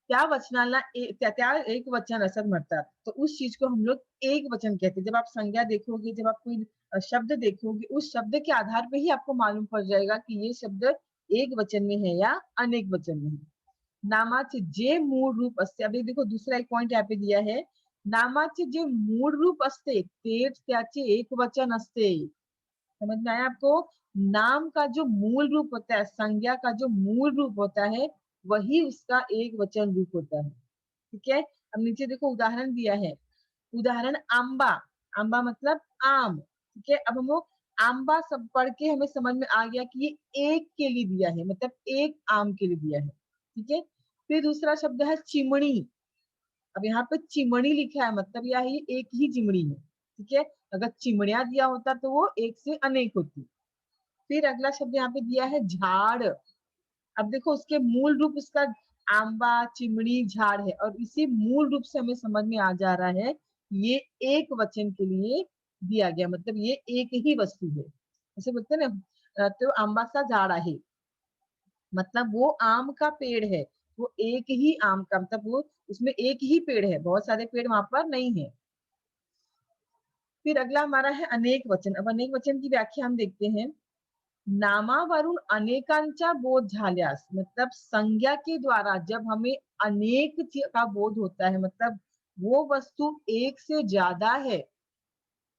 त्या वचनाला त्या एक वचन असं म्हणतात। तो उस चीज को हम लोग एक वचन कहते हैं। जब आप संज्ञा देखोगे, जब आप कोई शब्द देखोगे, उस शब्द के आधार पे ही आपको मालूम पड़ जाएगा कि ये शब्द एक वचन में है या अनेक वचन में है। नामाचे जे मूळ रूप असते, अभी देखो दूसरा एक पॉइंट यहाँ पे दिया है, नामाचे जे मूळ रूप असते तेच त्याचे एक वचन असते। समझ में आया आपको? नाम का जो मूल रूप होता है, संज्ञा का जो मूल रूप होता है, वही उसका एक वचन रूप होता है। ठीक है, अब नीचे देखो उदाहरण दिया है। उदाहरण आंबा, आंबा मतलब आम। ठीक है, अब हम वो आंबा सब पढ़ के हमें समझ में आ गया कि ये एक के लिए दिया है, मतलब एक आम के लिए दिया है। ठीक है, फिर दूसरा शब्द है चिमणी। अब यहाँ पे चिमणी लिखा है, मतलब यह एक ही चिमणी है। ठीक है, अगर चिमड़िया दिया होता तो वो एक से अनेक होती। फिर अगला शब्द यहाँ पे दिया है झाड़। अब देखो उसके मूल रूप उसका आंबा, चिमनी, झाड़ है, और इसी मूल रूप से हमें समझ में आ जा रहा है ये एक वचन के लिए दिया गया, मतलब ये एक ही वस्तु है। जैसे बोलते हैं ना, तो आंबाचा झाड़ आहे, मतलब वो आम का पेड़ है। वो एक ही आम का, मतलब वो उसमें एक ही पेड़ है, बहुत सारे पेड़ वहां पर नहीं है। फिर अगला हमारा है अनेक वचन। अब अनेक वचन की व्याख्या हम देखते हैं। नामावरून अनेकांचा बोध झाल्यास, मतलब संज्ञा के द्वारा जब हमें अनेक का बोध होता है, मतलब वो वस्तु एक से ज्यादा है,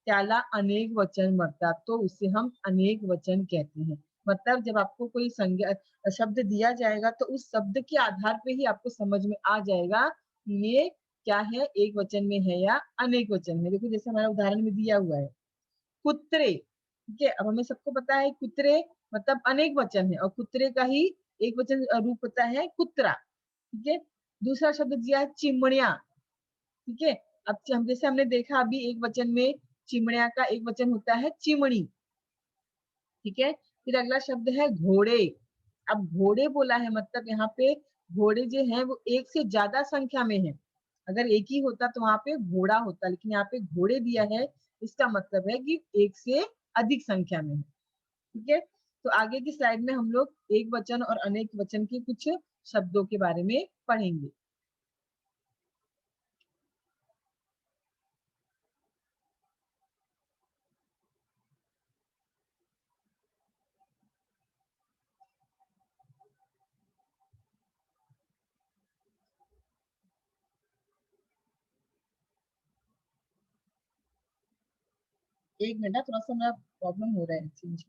त्याला अनेक वचन म्हणतात, तो उसे हम अनेक वचन कहते हैं। मतलब जब आपको कोई संज्ञा शब्द दिया जाएगा तो उस शब्द के आधार पे ही आपको समझ में आ जाएगा कि ये क्या है, एक वचन में है या अनेक वचन में। देखो जैसे हमारा उदाहरण में दिया हुआ है कुत्रे। ठीक है, अब हमें सबको पता है कुत्रे मतलब अनेक वचन है, और कुत्रे का ही एक वचन रूप होता है कुत्रा। ठीक है, दूसरा शब्द दिया है चिमणिया। ठीक है, अब हम जैसे हमने देखा अभी एक वचन में चिमड़िया का एक वचन होता है चिमणी। ठीक है, फिर अगला शब्द है घोड़े। अब घोड़े बोला है, मतलब यहाँ पे घोड़े जो है वो एक से ज्यादा संख्या में है। अगर एक ही होता तो वहां पे घोड़ा होता, लेकिन यहाँ पे घोड़े दिया है, इसका मतलब है कि एक से अधिक संख्या में है। ठीक है, तो आगे की स्लाइड में हम लोग एक वचन और अनेक वचन के कुछ शब्दों के बारे में पढ़ेंगे। एक मिनट, थोड़ा सा मेरा प्रॉब्लम हो रहा है चेंज।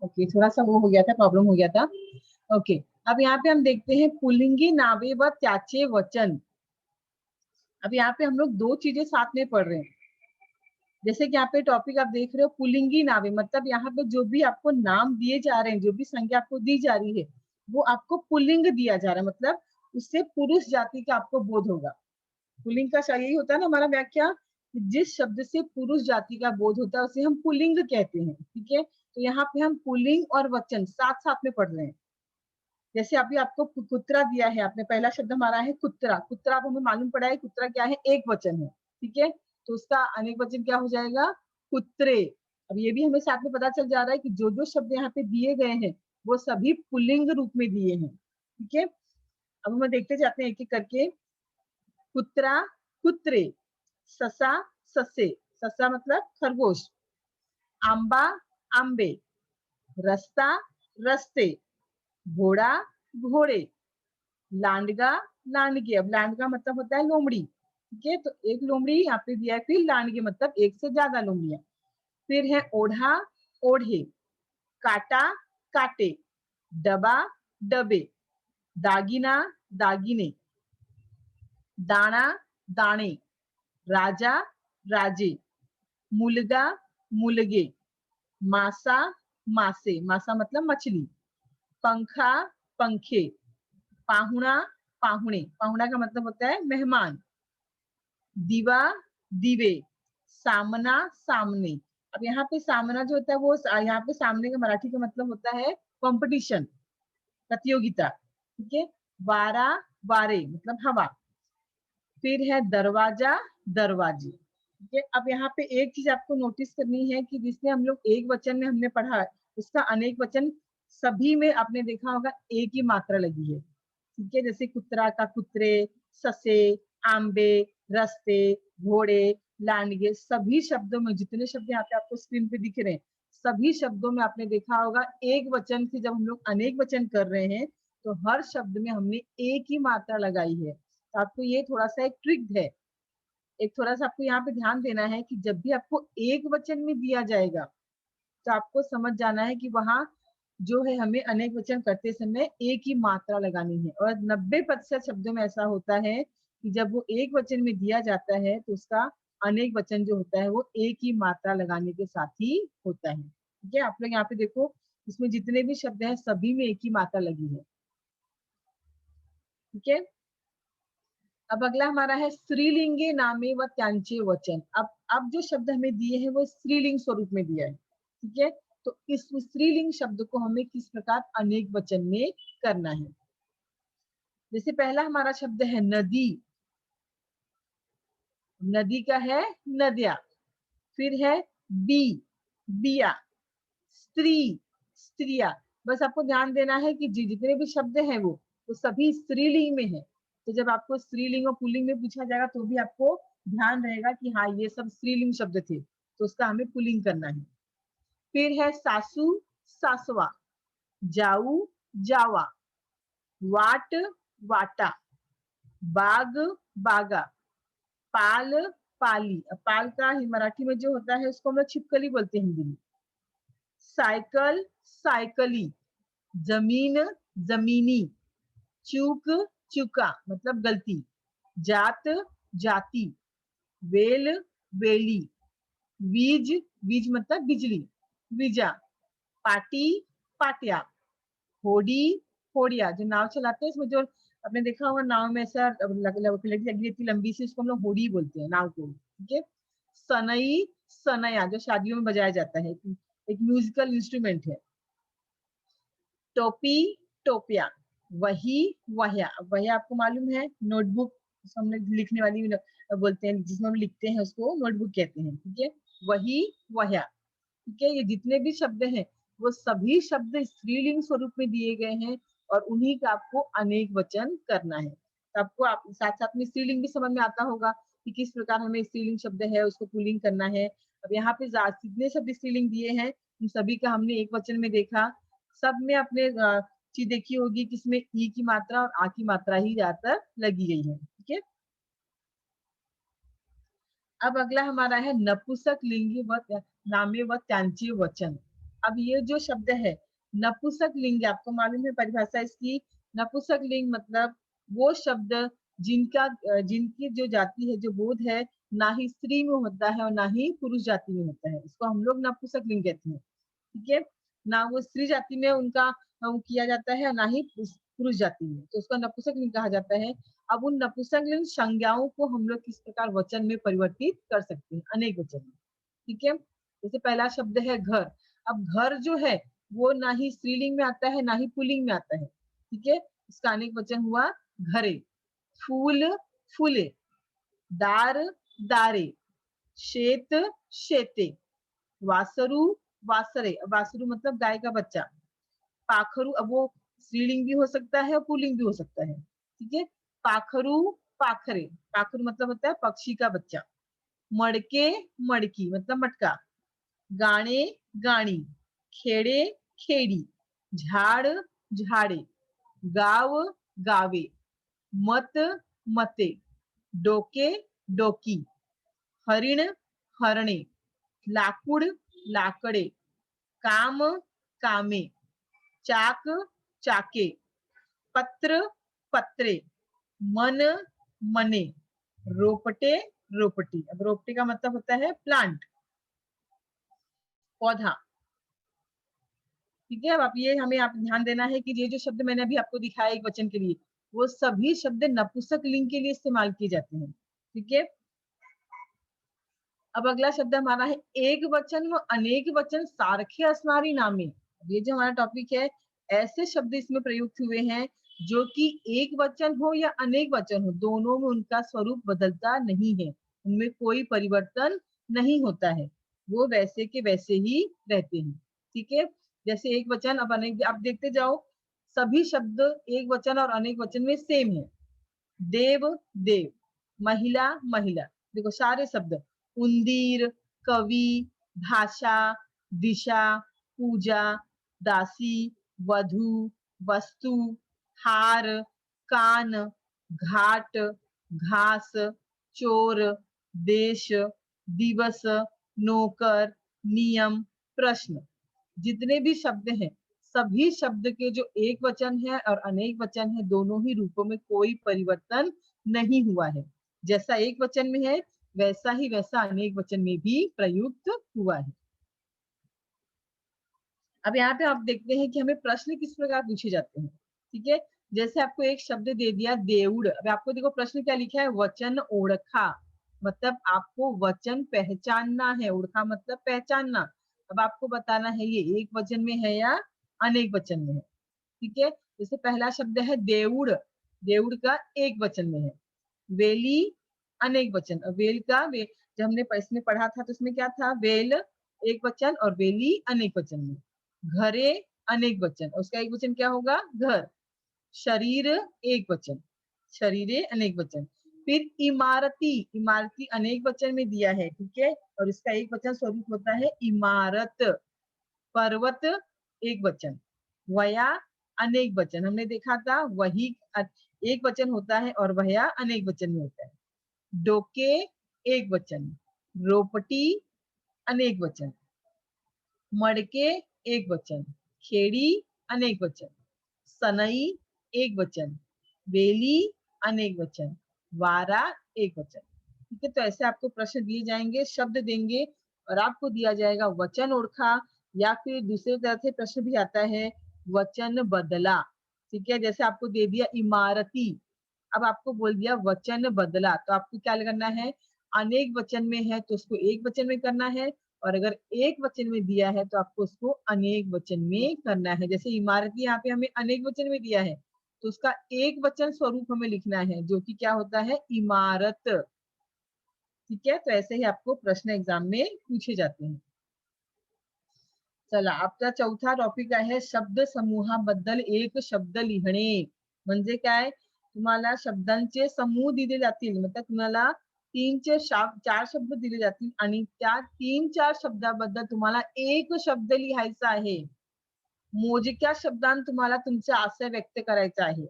ओके, थोड़ा सा वो हो गया था, प्रॉब्लम हो गया था। ओके, अब यहाँ पे हम देखते हैं पुल्लिंगी नावे व त्याचे वचन। अब यहाँ पे हम लोग दो चीजें साथ में पढ़ रहे हैं। जैसे कि यहाँ पे टॉपिक आप देख रहे हो पुल्लिंगी नावे, मतलब यहाँ पे जो भी आपको नाम दिए जा रहे हैं, जो भी संज्ञा आपको दी जा रही है, वो आपको पुल्लिंग दिया जा रहा है, मतलब उससे पुरुष जाति का आपको बोध होगा। पुल्लिंग का यही होता है ना हमारा व्याख्या, कि जिस शब्द से पुरुष जाति का बोध होता है उसे हम पुल्लिंग कहते हैं। ठीक है, तो यहाँ पे हम पुल्लिंग और वचन साथ साथ में पढ़ रहे हैं। जैसे अभी आपको कुत्रा दिया है, आपने पहला शब्द हमारा है कुत्रा। कुत्रा अब हमें मालूम पड़ा है कुत्रा क्या है, एक वचन है। ठीक है, तो उसका अनेक वचन क्या हो जाएगा, कुत्रे। अब ये भी हमें साथ में पता चल जा रहा है कि जो जो शब्द यहाँ पे दिए गए हैं वो सभी पुल्लिंग रूप में दिए हैं। ठीक है, अब हम देखते जाते हैं एक एक करके। कुत्रा कुत्रे, ससा ससे, ससा मतलब खरगोश, आंबा आंबे, रस्ता रस्ते, घोड़ा घोड़े, लांडगा लांडगे। अब लांडगा मतलब होता है लोमड़ी। ठीक है, तो एक लोमड़ी यहाँ पे दिया है, फिर लांडगे मतलब एक से ज्यादा लोमड़ियां। फिर है ओढ़ा ओढ़े, काटा काटे, डबा डबे, दागिना दागिने, दाना दाने, राजा राजे, मुलगा मुलगे, मासा मासे, मासा मतलब मछली, पंखा पंखे, पाहुणा पाहुणे, पाहुणा का मतलब होता है मेहमान, दीवा दीवे, सामना सामने। अब यहाँ पे सामना जो होता है वो यहाँ पे सामने का मराठी का मतलब होता है कंपटीशन, प्रतियोगिता। ठीक है, वारा वारे मतलब हवा। फिर है दरवाजा दरवाजे। ठीक है, अब यहाँ पे एक चीज आपको नोटिस करनी है कि जिसने हम लोग एक वचन में हमने पढ़ा, उसका अनेक वचन सभी में आपने देखा होगा एक ही मात्रा लगी है। ठीक है, जैसे कुत्रा का कुत्रे, ससे, आंबे, रस्ते, घोड़े, लांडगे, सभी शब्दों में जितने शब्द यहाँ पे आपको स्क्रीन पे दिख रहे हैं, सभी शब्दों में आपने देखा होगा एक वचन से जब हम लोग अनेक वचन कर रहे हैं तो हर शब्द में हमने एक ही मात्रा लगाई है। तो आपको ये थोड़ा सा एक ट्रिक है, एक थोड़ा सा आपको यहाँ पे ध्यान देना है कि जब भी आपको एक वचन में दिया जाएगा तो आपको समझ जाना है कि वहां जो है हमें अनेक वचन करते समय एक ही मात्रा लगानी है। और 90% शब्दों में ऐसा होता है कि जब वो एक वचन में दिया जाता है तो उसका अनेक वचन जो होता है वो एक ही मात्रा लगाने के साथ ही होता है। ठीक है, आप लोग यहाँ पे देखो, इसमें जितने भी शब्द हैं सभी में एक ही मात्रा लगी है। ठीक है, अब अगला हमारा है स्त्रीलिंगे नामे व त्यांचे वचन। अब जो शब्द हमें दिए हैं वो स्त्रीलिंग स्वरूप में दिया है। ठीक है, तो इस स्त्रीलिंग शब्द को हमें किस प्रकार अनेक वचन में करना है। जैसे पहला हमारा शब्द है नदी, नदी का है नदिया। फिर है बी बिया, स्त्री स्त्रिया। बस आपको ध्यान देना है कि जितने भी शब्द हैं वो सभी स्त्रीलिंग में है। तो जब आपको स्त्रीलिंग और पुल्लिंग में पूछा जाएगा तो भी आपको ध्यान रहेगा कि हाँ ये सब स्त्रीलिंग शब्द थे, तो उसका हमें पुल्लिंग करना है। फिर है सासू सासवा, जाऊ जावा, वाट वाटा, बाग बागा, पाल पाली। अब पाल का ही मराठी में जो होता है उसको हम लोग छिपकली बोलते हैं हिंदी में। साइकिल साइकली, जमीन जमीनी, चूक चुका मतलब गलती, जात जाति, वेल वेली, वीज वीज मतलब बिजली वीजा, पाटी पाटिया, होड़ी होड़िया। जो नाव चलाते हैं इसमें जो आपने देखा होगा नाव में ऐसा लगी रहती लंबी सी, उसको हम लोग होड़ी बोलते हैं नाव को। ठीक है, सनई सनया जो शादियों में बजाया जाता है, एक म्यूजिकल इंस्ट्रूमेंट है। टोपी टोपिया, वही वह्या। वह्या आपको मालूम है नोटबुक, हम लोग लिखने वाली बोलते हैं, जिसमें हम लिखते हैं उसको नोटबुक कहते हैं। ठीक है, वही वह्या। ठीक है, ये जितने भी शब्द हैं वो सभी शब्द स्त्रीलिंग स्वरूप में दिए गए हैं और उन्हीं का आपको अनेक वचन करना है। तो आपको आप साथ साथ में स्त्रीलिंग भी समझ में आता होगा। कि किस प्रकार हमें स्त्रीलिंग शब्द है उसको पुल्लिंग करना है। अब यहाँ पे जितने शब्द स्त्रीलिंग दिए हैं उन सभी का हमने एक वचन में देखा। सब में अपने चीज देखी होगी कि इसमें ई की मात्रा और आ की मात्रा ही ज्यादातर लगी गई है। ठीक है, अब अगला हमारा है नपुंसक लिंगी व नामे व त्यांचे वचन। अब ये जो शब्द है नपुंसक लिंग, आपको मालूम है परिभाषा इसकी। नपुंसक लिंग मतलब वो शब्द जिनकी जो जाति है, जो बोध है, ना ही स्त्री में होता है और ना ही पुरुष जाति में होता है, इसको हम लोग नपुंसक लिंग कहते हैं। ठीक है, ना वो स्त्री जाति में उनका किया जाता है, ना ही पुरुष जाति में, तो उसका नपुंसक लिंग कहा जाता है। अब उन नपुंसक लिंग संज्ञाओं को हम लोग किस प्रकार वचन में परिवर्तित कर सकते हैं, अनेक वचन में। ठीक है, जैसे पहला शब्द है घर। अब घर जो है वो ना ही स्त्रीलिंग में आता है ना ही पुल्लिंग में आता है। ठीक है, इसका अनेक वचन हुआ घरे। फूल फूले, दार दारे, शेत शेते, वासरू वासरे। वासरू मतलब गाय का बच्चा। पाखरू, अब वो स्त्रीलिंग भी हो सकता है और पुल्लिंग भी हो सकता है। ठीक है, पाखरू पाखरे। पाखरू मतलब होता है पक्षी का बच्चा। मड़के मड़की मतलब मटका। गाणे गाणी, खेड़े खेड़ी, झाड़ झाड़े, गाव गावे, मत मते, डोके डोकी, हरिण हरणे, लाकूड लाकडे, काम कामे, चाक चाके, पत्र पत्रे, मन मने, रोपटे रोपटी। अब रोपटे का मतलब होता है प्लांट, पौधा। ठीक है, अब आप ये हमें आप ध्यान देना है कि ये जो शब्द मैंने अभी आपको दिखाया एक वचन के लिए, वो सभी शब्द नपुंसक लिंग के लिए इस्तेमाल किए जाते हैं। ठीक है, अब अगला शब्द हमारा है एक वचन व अनेक वचन सारखे असणारी नामे। ये जो हमारा टॉपिक है, ऐसे शब्द इसमें प्रयुक्त हुए हैं जो कि एक वचन हो या अनेक वचन हो, दोनों में उनका स्वरूप बदलता नहीं है, उनमें कोई परिवर्तन नहीं होता है, वो वैसे के वैसे ही रहते हैं। ठीक है, जैसे एक वचन अब अनेक, आप देखते जाओ सभी शब्द एक वचन और अनेक वचन में सेम है। देव देव, महिला महिला, देखो सारे शब्द। उंदीर, कवि, भाषा, दिशा, पूजा, दासी, वधु, वस्तु, हार, कान, घाट, घास, चोर, देश, दिवस, नौकर, नियम, प्रश्न। जितने भी शब्द हैं, सभी शब्द के जो एक वचन है और अनेक वचन है, दोनों ही रूपों में कोई परिवर्तन नहीं हुआ है। जैसा एक वचन में है वैसा ही वैसा अनेक वचन में भी प्रयुक्त हुआ है। अब यहाँ पे आप देखते हैं कि हमें प्रश्न किस प्रकार पूछे जाते हैं। ठीक है, जैसे आपको एक शब्द दे दिया देउड़। अब आपको देखो प्रश्न क्या लिखा है, वचन ओढ़खा, मतलब आपको वचन पहचानना है, ओढ़खा मतलब पहचानना। अब आपको बताना है ये एक वचन में है या अनेक वचन में है। ठीक है, जैसे पहला शब्द है देउड़, देउड़ का एक वचन में है। वेली अनेक वचन, और वेल का जब हमने इसमें पढ़ा था तो उसमें क्या था, वेल एक वचन और वेली अनेक वचन में। घरे अनेक वचन, उसका एक वचन क्या होगा, घर। शरीर एक वचन, शरीरे अनेक वचन। फिर इमारती, इमारती अनेक वचन में दिया है। ठीक है, और इसका एक वचन स्वरूप होता है इमारत। पर्वत एक वचन, वया अनेक वचन, हमने देखा था वही एक वचन होता है और वया अनेक वचन में होता है। डोके एक वचन, रोपटी अनेक वचन, मड़के एक वचन, खेड़ी अनेक वचन, सनई एक वचन, बेली अनेक वचन, वारा एक वचन। ठीक है, तो ऐसे आपको प्रश्न दिए जाएंगे, शब्द देंगे और आपको दिया जाएगा वचन ओढ़ा, या फिर दूसरी तरह से प्रश्न भी आता है वचन बदला। ठीक है, जैसे आपको दे दिया इमारती, अब आपको बोल दिया वचन बदला, तो आपको क्या करना है, अनेक वचन में है तो उसको एक वचन में करना है, और अगर एक वचन में दिया है तो आपको उसको अनेक वचन में करना है। जैसे इमारती यहाँ पे हमें अनेक वचन में दिया है तो उसका एक वचन स्वरूप हमें लिखना है, जो कि क्या होता है, इमारत। ठीक है, तो ऐसे ही आपको प्रश्न एग्जाम में पूछे जाते हैं। चला, आपका चौथा टॉपिक आहे शब्द समूहाबद्दल एक शब्द लिहिणे। म्हणजे काय, तुम्हाला शब्दांचे समूह दिले जातील, मतलब तुम्हाला चार शब्द दिले जातील आणि त्या 3-4 शब्दाबद्दल तुम्हाला एक शब्द लिहायचा आहे. मोजक्या शब्दांत तुम्हाला तुमचे आशय व्यक्त करायचा आहे.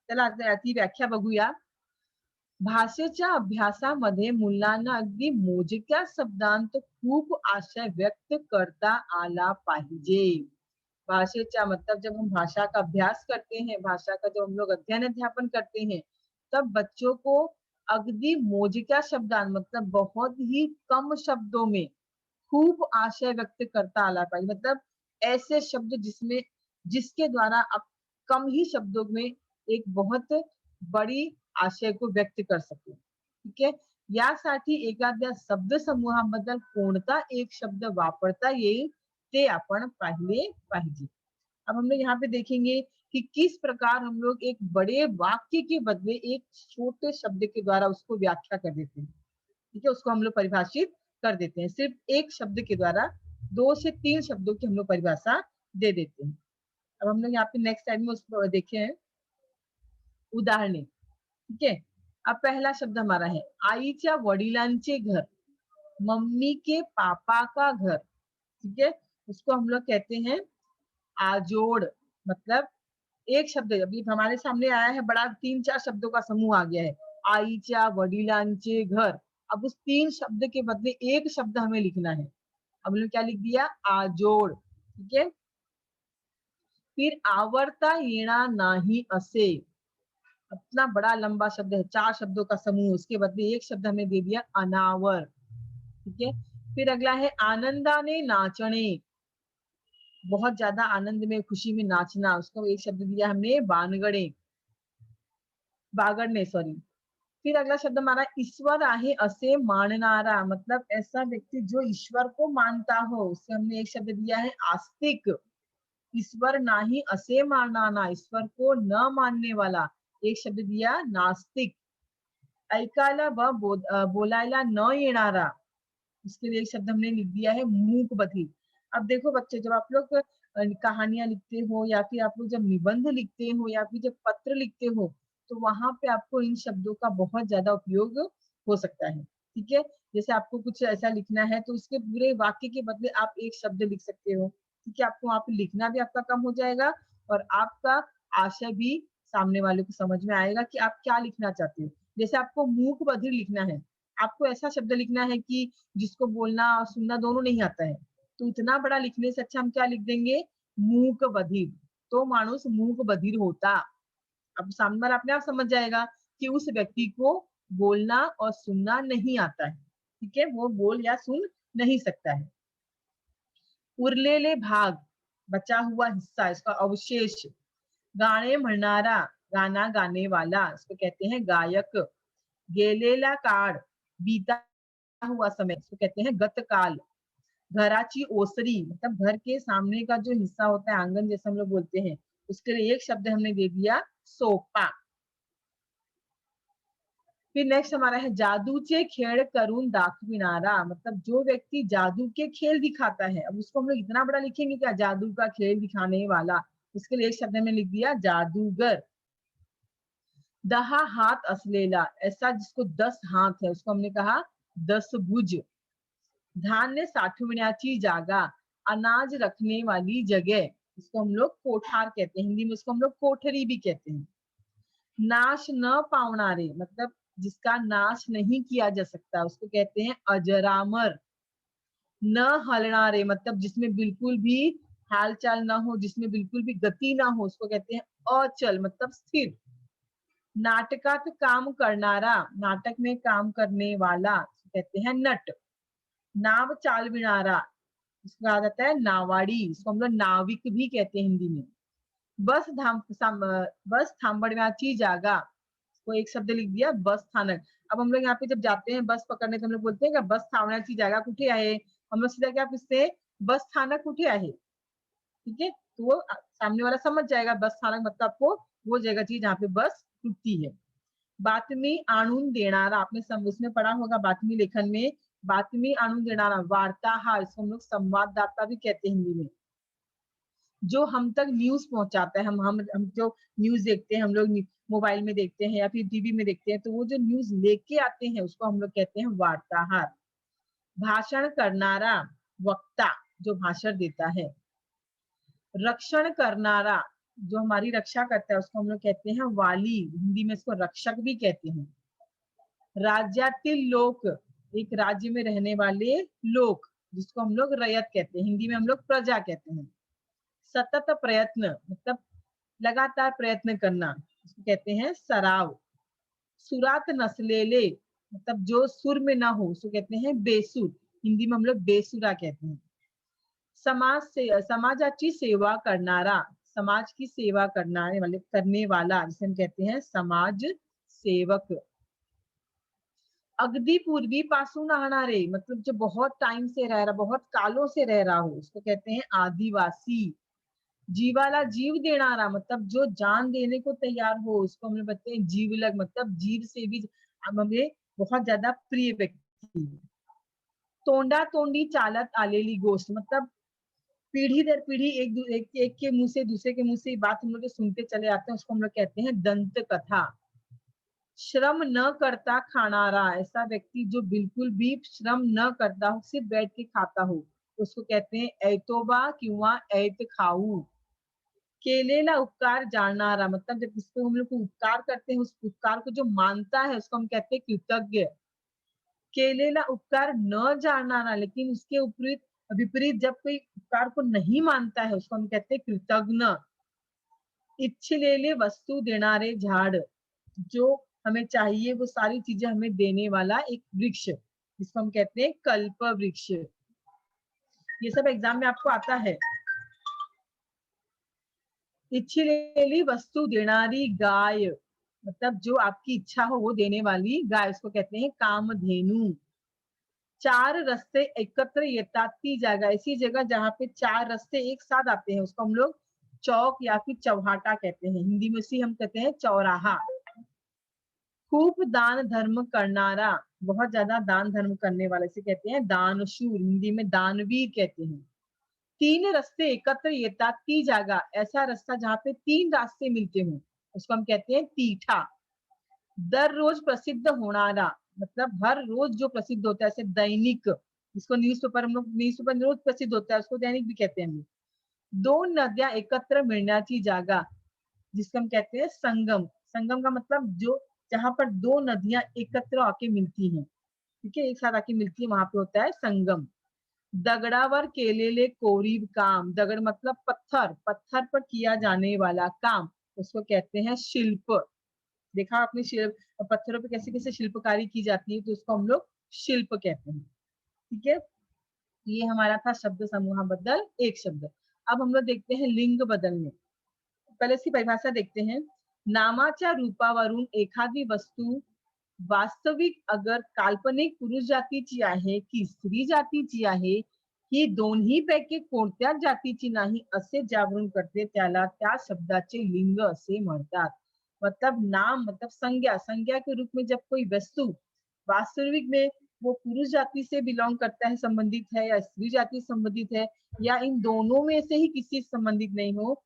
चला आता ती व्याख्या बघूया. भाषेच्या अभ्यासामध्ये मुलांना अगदी मोजक्या शब्दांत खूप आशय व्यक्त करता आला पाहिजे. भाषेच्या मतलब जब हम भाषा का अभ्यास करते हैं, भाषा का जब हम लोग अध्ययन अध्यापन करते हैं, तब बच्चों को अगदी मोजक्या शब्दांत मतलब बहुत ही कम शब्दों में खूब आशय व्यक्त करता आला पाहिजे. मतलब ऐसे शब्द जिसके द्वारा आप कम ही शब्दों में एक बहुत बड़ी आशय को व्यक्त कर सके. ठीक आहे. यासाठी एखाद्या शब्द समूहाबद्दल कोणता एक शब्द वापरता येईल ते आपण पाहिले पाहिजे. अब हम लोग यहाँ पे देखेंगे कि किस प्रकार हम लोग एक बड़े वाक्य के बदले एक छोटे शब्द के द्वारा उसको व्याख्या कर देते हैं. ठीक है, उसको हम लोग परिभाषित कर देते हैं. सिर्फ एक शब्द के द्वारा 2 से 3 शब्दों की हम लोग परिभाषा दे देते हैं. अब हम लोग यहाँ पे नेक्स्ट स्लाइड में उसको देखे हैं उदाहरणे. ठीक है. अब पहला शब्द हमारा है आईच्या वडिलांचे घर, मम्मी के पापा का घर. ठीक है, उसको हम लोग कहते हैं आजोड़. मतलब एक शब्द अभी हमारे सामने आया है बड़ा 3-4 शब्दों का समूह आ गया है. आईच्या वडिलांचे घर. अब उस 3 शब्द के बदले एक शब्द हमें लिखना है. अब हमने क्या लिख दिया आजोड़. ठीक है. फिर आवरता येणार नाही असे. इतना बड़ा लंबा शब्द है 4 शब्दों का समूह, उसके बदले एक शब्द हमें दे दिया अनावर. ठीक है. फिर अगला है आनंदाने नाचणे. बहुत ज्यादा आनंद में खुशी में नाचना, उसको एक शब्द दिया हमने बागड़ने सॉरी. फिर अगला शब्द हमारा ईश्वर आहे असे माननारा. मतलब ऐसा व्यक्ति जो ईश्वर को मानता हो, उससे हमने एक शब्द दिया है आस्तिक. ईश्वर नाही असे मानना, ईश्वर को न मानने वाला, एक शब्द दिया नास्तिक. ऐकायला व बोलायला न येणारा, इसके लिए एक शब्द हमने लिख दिया है मूक बधिर. अब देखो बच्चे, जब आप लोग कहानियां लिखते हो या फिर आप लोग जब निबंध लिखते हो या फिर जब पत्र लिखते हो, तो वहां पे आपको इन शब्दों का बहुत ज्यादा उपयोग हो सकता है. ठीक है. जैसे आपको कुछ ऐसा लिखना है तो उसके पूरे वाक्य के बदले आप एक शब्द लिख सकते हो. ठीक है. आपको वहां पे लिखना भी आपका कम हो जाएगा और आपका आशय भी सामने वाले को समझ में आएगा कि आप क्या लिखना चाहते हो. जैसे आपको मूक बधिर लिखना है, आपको ऐसा शब्द लिखना है कि जिसको बोलना और सुनना दोनों नहीं आता है, तो इतना बड़ा लिखने से अच्छा हम क्या लिख देंगे मूक बधिर. तो मानुस मूक बधिर होता. अब सामने वाला अपने आप समझ जाएगा कि उस व्यक्ति को बोलना और सुनना नहीं आता है. ठीक है, वो बोल या सुन नहीं सकता है. उरलेले भाग, बचा हुआ हिस्सा, इसका अवशेष. गाणे म्हणणारा, गाना गाने वाला, इसको कहते हैं गायक. गेलेला काळ, बीता हुआ समय, इसको कहते हैं गतकाल. घराची ओसरी, मतलब घर के सामने का जो हिस्सा होता है, आंगन जैसे हम लोग बोलते हैं, उसके लिए एक शब्द हमने दे दिया सोपा. फिर नेक्स्ट हमारा है जादूचे खेळ करून दाखविणारा. मतलब जो व्यक्ति जादू के खेल दिखाता है. अब उसको हम लोग इतना बड़ा लिखेंगे क्या, जादू का खेल दिखाने वाला. उसके लिए एक शब्द में लिख दिया जादूगर. 10 हात असलेला, ऐसा जिसको 10 हाथ है उसको हमने कहा 10 भुज. धान्य साठवण्याची जागा, अनाज रखने वाली जगह, इसको हम लोग कोठार कहते हैं. हिंदी में उसको हम लोग कोठरी भी कहते हैं. नाश न पावणारे, मतलब जिसका नाश नहीं किया जा सकता, उसको कहते हैं अजरामर. न हलणारे, मतलब जिसमें बिल्कुल भी हालचाल ना हो, जिसमें बिल्कुल भी गति ना हो, उसको कहते हैं अचल, मतलब स्थिर. नाटकात काम करणारा, नाटक में काम करने वाला, कहते हैं नट. नाव चालविणारा, इसको कहा जाता है नावाड़ी, इसको हम लोग नाविक भी कहते हैं हिंदी में. बस थांबण्याची जागा, को एक शब्द लिख दिया बस स्थानक. अब हम लोग यहाँ पे जब जाते हैं बस पकड़ने तो हम लोग बोलते हैं कि बस थांबण्याची जागा कुठे आहे. हम लोग सीधा क्या पूछते हैं बस स्थानक कुठे आहे. ठीक है, तो वो सामने वाला समझ जाएगा बस स्थानक मतलब आपको वो जगह चाहिए जहाँ पे बस रुकती है. बातमी आणून देणारा, आपने उसमें पढ़ा होगा बातमी लेखन में. बातमी आणून देणारा, वार्ताहर, इसको हम लोग संवाददाता भी कहते हैं हिंदी में. जो हम तक न्यूज पहुंचाता है। हम जो न्यूज देखते हैं, हम लोग मोबाइल में देखते हैं या फिर टीवी में देखते हैं, तो वो जो न्यूज लेके आते हैं उसको हम लोग कहते हैं वार्ताहर। भाषण करनारा, वक्ता, जो भाषण देता है। रक्षण करनारा, जो हमारी रक्षा करता है उसको हम लोग कहते हैं वाली, हिंदी में इसको रक्षक भी कहते हैं। राज्यातील लोक, एक राज्य में रहने वाले लोग, जिसको हम लोग रयत कहते हैं, हिंदी में हम लोग प्रजा कहते हैं। सतत प्रयत्न, मतलब लगातार प्रयत्न करना, इसको कहते हैं सराव। सुरात नसलेले, मतलब जो सुर में ना हो उसको कहते हैं बेसुर, हिंदी में हम लोग बेसुरा कहते हैं। समाज से समाजाची सेवा करनारा, समाज की सेवा करने वाला, जिसे हम कहते हैं समाज सेवक। अगदी पूर्वीपासून राहणारे, मतलब जो बहुत टाइम से रह रहा, बहुत कालों से रह रहा हो, उसको कहते हैं आदिवासी। जीवाला जीव देनारा, मतलब जो जान देने को तैयार हो उसको हम लोग कहते हैं जीवलग, मतलब जीव से भी हमें बहुत ज्यादा प्रिय व्यक्ति। तोंडा तोंडी चालत आलेली गोष्ट, मतलब पीढ़ी दर पीढ़ी एक के मुंह से दूसरे के मुंह से बात हम लोग सुनते चले आते हैं, उसको हम लोग कहते हैं दंत कथा। श्रम न करता खानारा, ऐसा व्यक्ति जो बिल्कुल भी श्रम न करता हो, सिर्फ बैठ के खाता हो, उसको कहते हैं ऐतोबा किंवा ऐत खाऊ। केलेला उपकार जाननारा, मतलब जब किसको हम लोग को उपकार करते हैं, उस उपकार को जो मानता है उसको हम कहते हैं कृतज्ञ। केलेला उपकार न जाननारा, लेकिन उसके विपरीत विपरीत जब कोई उपकार को नहीं मानता है उसको हम कहते हैं कृतज्ञ। इच्छिलेले वस्तु देनारे झाड़, जो हमें चाहिए वो सारी चीजें हमें देने वाला एक वृक्ष, जिसको हम कहते हैं कल्प वृक्ष। ये सब एग्जाम में आपको आता है। इच्छिलेली वस्तु देनारी गाय, मतलब जो आपकी इच्छा हो वो देने वाली गाय, उसको कहते हैं कामधेनु। चार रास्ते एकत्र येतात ती जगह, ऐसी जगह जहाँ पे चार रास्ते एक साथ आते हैं उसको हम लोग चौक या फिर चौहाटा कहते हैं, हिंदी में उसी हम कहते हैं चौराहा। खूब दान धर्म करनारा, बहुत ज्यादा दान धर्म करने वाले से कहते हैं दानशूर, हिंदी में दानवीर कहते हैं। तीन रास्ते एकत्र येतात ती जागा, ऐसा रास्ता जहाँ पे तीन रास्ते मिलते हों उसको हम कहते हैं तीठा। दररोज प्रसिद्ध होनारा, मतलब हर रोज जो प्रसिद्ध होता है, जैसे दैनिक, जिसको न्यूज़पेपर, हम लोग न्यूज़पेपर रोज प्रसिद्ध होता है उसको दैनिक भी कहते हैं हम लोग। दो नदियां एकत्र मिलण्याची जागा, जिसको हम कहते हैं संगम। संगम का मतलब जो जहां पर दो नदियां एकत्र आके मिलती हैं, ठीक है, एक साथ आके मिलती है, वहां पे होता है संगम। दगड़ावर केलेले कोरीव काम, दगड़ मतलब पत्थर, पत्थर पर किया जाने वाला काम उसको कहते हैं शिल्प। देखा आपने शिल्प, पत्थरों पे कैसे कैसे शिल्पकारी की जाती है, तो उसको हम लोग शिल्प कहते हैं। ठीक है, ये हमारा था शब्द समूह बदल एक शब्द। अब हम लोग देखते हैं लिंग बदलने। पहले इसकी परिभाषा देखते हैं। नामाच्या रूपावरून एखादी वस्तू वास्तविक अगर काल्पनिक पुरुष जातीची आहे की स्त्री जातीची आहे, ही दोन्हीपैकी कोणत्याच जातीची नाही असे ज्यावरून करते त्याला त्या शब्दाचे लिंग असे म्हणतात। मतलब नाम, मतलब संज्ञा, संज्ञा के रूप में जब कोई वस्तु वास्तविक में वो पुरुष जाति से बिलोंग करता है, संबंधित है, या स्त्री जाति से संबंधित है, या इन दोनों में से ही किसी से संबंधित नहीं हो,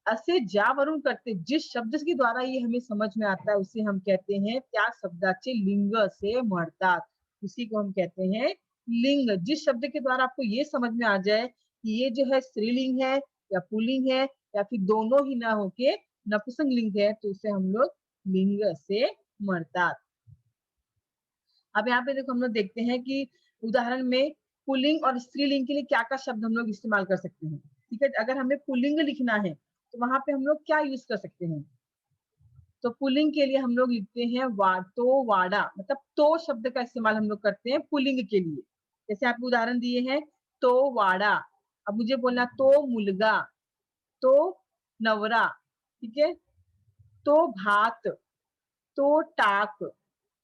असे ज्यावरून करते, जिस शब्द के द्वारा ये हमें समझ में आता है उसे हम कहते हैं त्या शब्दाचे लिंग असे म्हणतात। उसी को हम कहते हैं लिंग। जिस शब्द के द्वारा आपको ये समझ में आ जाए कि ये जो है स्त्रीलिंग है या पुल्लिंग है या फिर दोनों ही ना होके नपुंसक लिंग है, तो उसे हम लोग लिंग असे म्हणतात। अब यहाँ पे देखो हम लोग देखते हैं कि उदाहरण में पुल्लिंग और स्त्रीलिंग के लिए क्या क्या शब्द हम लोग इस्तेमाल कर सकते हैं। ठीक है, अगर हमें पुल्लिंग लिखना है तो वहां पे हम लोग क्या यूज कर सकते हैं। तो पुल्लिंग के लिए हम लोग लिखते हैं तो वाड़ा, मतलब तो शब्द का इस्तेमाल हम लोग करते हैं पुल्लिंग के लिए। जैसे आपको उदाहरण दिए हैं तो वाड़ा, अब मुझे बोलना तो मुलगा, तो नवरा, ठीक है, तो भात, तो टाक,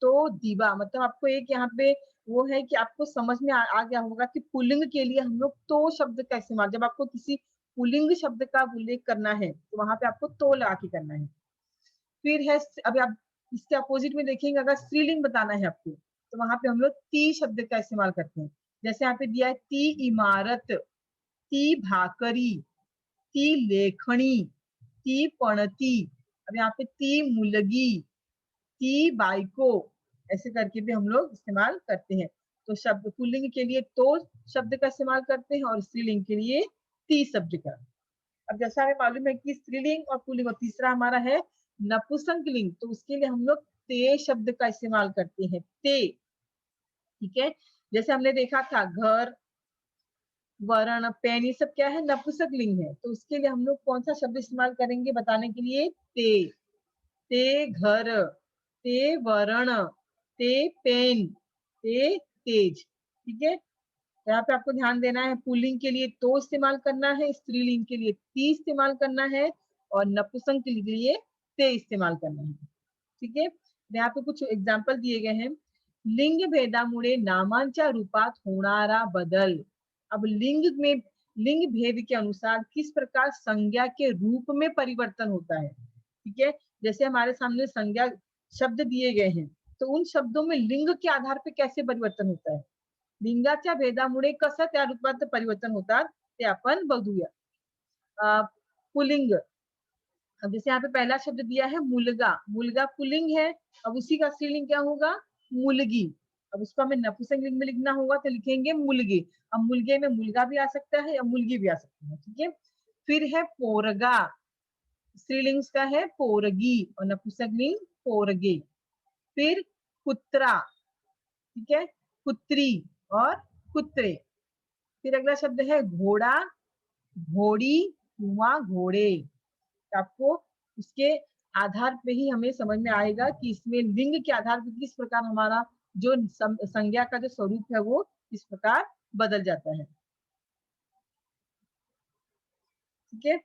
तो दीवा। मतलब आपको एक यहाँ पे वो है कि आपको समझ में आ गया होगा कि पुल्लिंग के लिए हम लोग तो शब्द का इस्तेमाल, जब आपको किसी पुल्लिंग शब्द का उल्लेख करना है तो वहां पे आपको तो लगा के करना है। फिर है, अभी आप इसके अपोजिट में देखेंगे, अगर स्त्रीलिंग बताना है आपको तो वहां पे हम लोग ती शब्द का इस्तेमाल करते हैं। जैसे यहाँ पे दिया है ती इमारत, ती भाकरी, ती लेखनी, ती पणती। अब यहाँ पे ती मुलगी, ती बाइको, ऐसे करके भी हम लोग इस्तेमाल करते हैं। तो शब्द पुल्लिंग के लिए तो शब्द का इस्तेमाल करते हैं और स्त्रीलिंग के लिए ती शब्द का। अब जैसा हमें मालूम है कि स्त्रीलिंग और पुल्लिंग, और तीसरा हमारा है नपुंसकलिंग, तो उसके लिए हम लोग ते शब्द का इस्तेमाल करते हैं, ते। ठीक है, जैसे हमने देखा था घर, वर्ण, पेन, ये सब क्या है, नपुंसकलिंग है। तो उसके लिए हम लोग कौन सा शब्द इस्तेमाल करेंगे बताने के लिए, ते घर, ते वर्ण, ते पेन, ते तेज। ठीक है, यहाँ पे आपको ध्यान देना है, पुल्लिंग के लिए तो इस्तेमाल करना है, स्त्रीलिंग के लिए ती इस्तेमाल करना है, और नपुंसक के लिए ते इस्तेमाल करना है। ठीक है, यहाँ पे कुछ एग्जाम्पल दिए गए हैं। लिंग भेदामुळे नामांच्या रूपात होणारा बदल। अब लिंग भेद के अनुसार किस प्रकार संज्ञा के रूप में परिवर्तन होता है। ठीक है, जैसे हमारे सामने संज्ञा शब्द दिए गए हैं, तो उन शब्दों में लिंग के आधार पे कैसे परिवर्तन होता है, लिंगाच्या भेदामुळे कसं त्या रूपात परिवर्तन होतात ते आपण बघूया। पुल्लिंग, अब जैसे यहाँ पे पहला शब्द दिया है मुलगा, मुलगा पुल्लिंग है, अब उसी का स्त्रीलिंग क्या होगा, मुलगी। अब उसको हमें नपुंसकलिंग में लिखना होगा तो लिखेंगे मुलगे। अब मुलगे में मुलगा भी आ सकता है या मुलगी भी आ सकती है। ठीक है, फिर है पोरगा, स्त्रीलिंग का है पोरगी और नपुंसकलिंग पोरगे। फिर कुत्रा, ठीक है, कुत्री और कुत्रे। फिर अगला शब्द है घोड़ा, घोड़ी कुआं घोड़े। तो आपको उसके आधार पे ही हमें समझ में आएगा कि इसमें लिंग के आधार पर किस प्रकार हमारा जो संज्ञा का जो स्वरूप है वो इस प्रकार बदल जाता है। ठीक है,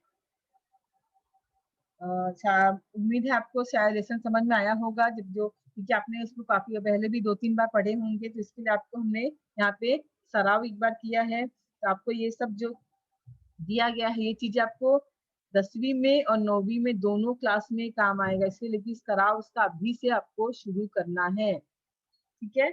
अच्छा, उम्मीद है आपको शायद लेसन समझ में आया होगा, जब जो क्योंकि आपने इसको काफी पहले भी 2-3 बार पढ़े होंगे, तो इसके लिए आपको हमने यहाँ पे सराव एक बार किया है। तो आपको ये सब जो दिया गया है ये चीजें आपको 10वीं में और 9वीं में दोनों क्लास में काम आएगा, इसलिए लेकिन इस सराव उसका अभी से आपको शुरू करना है। ठीक है,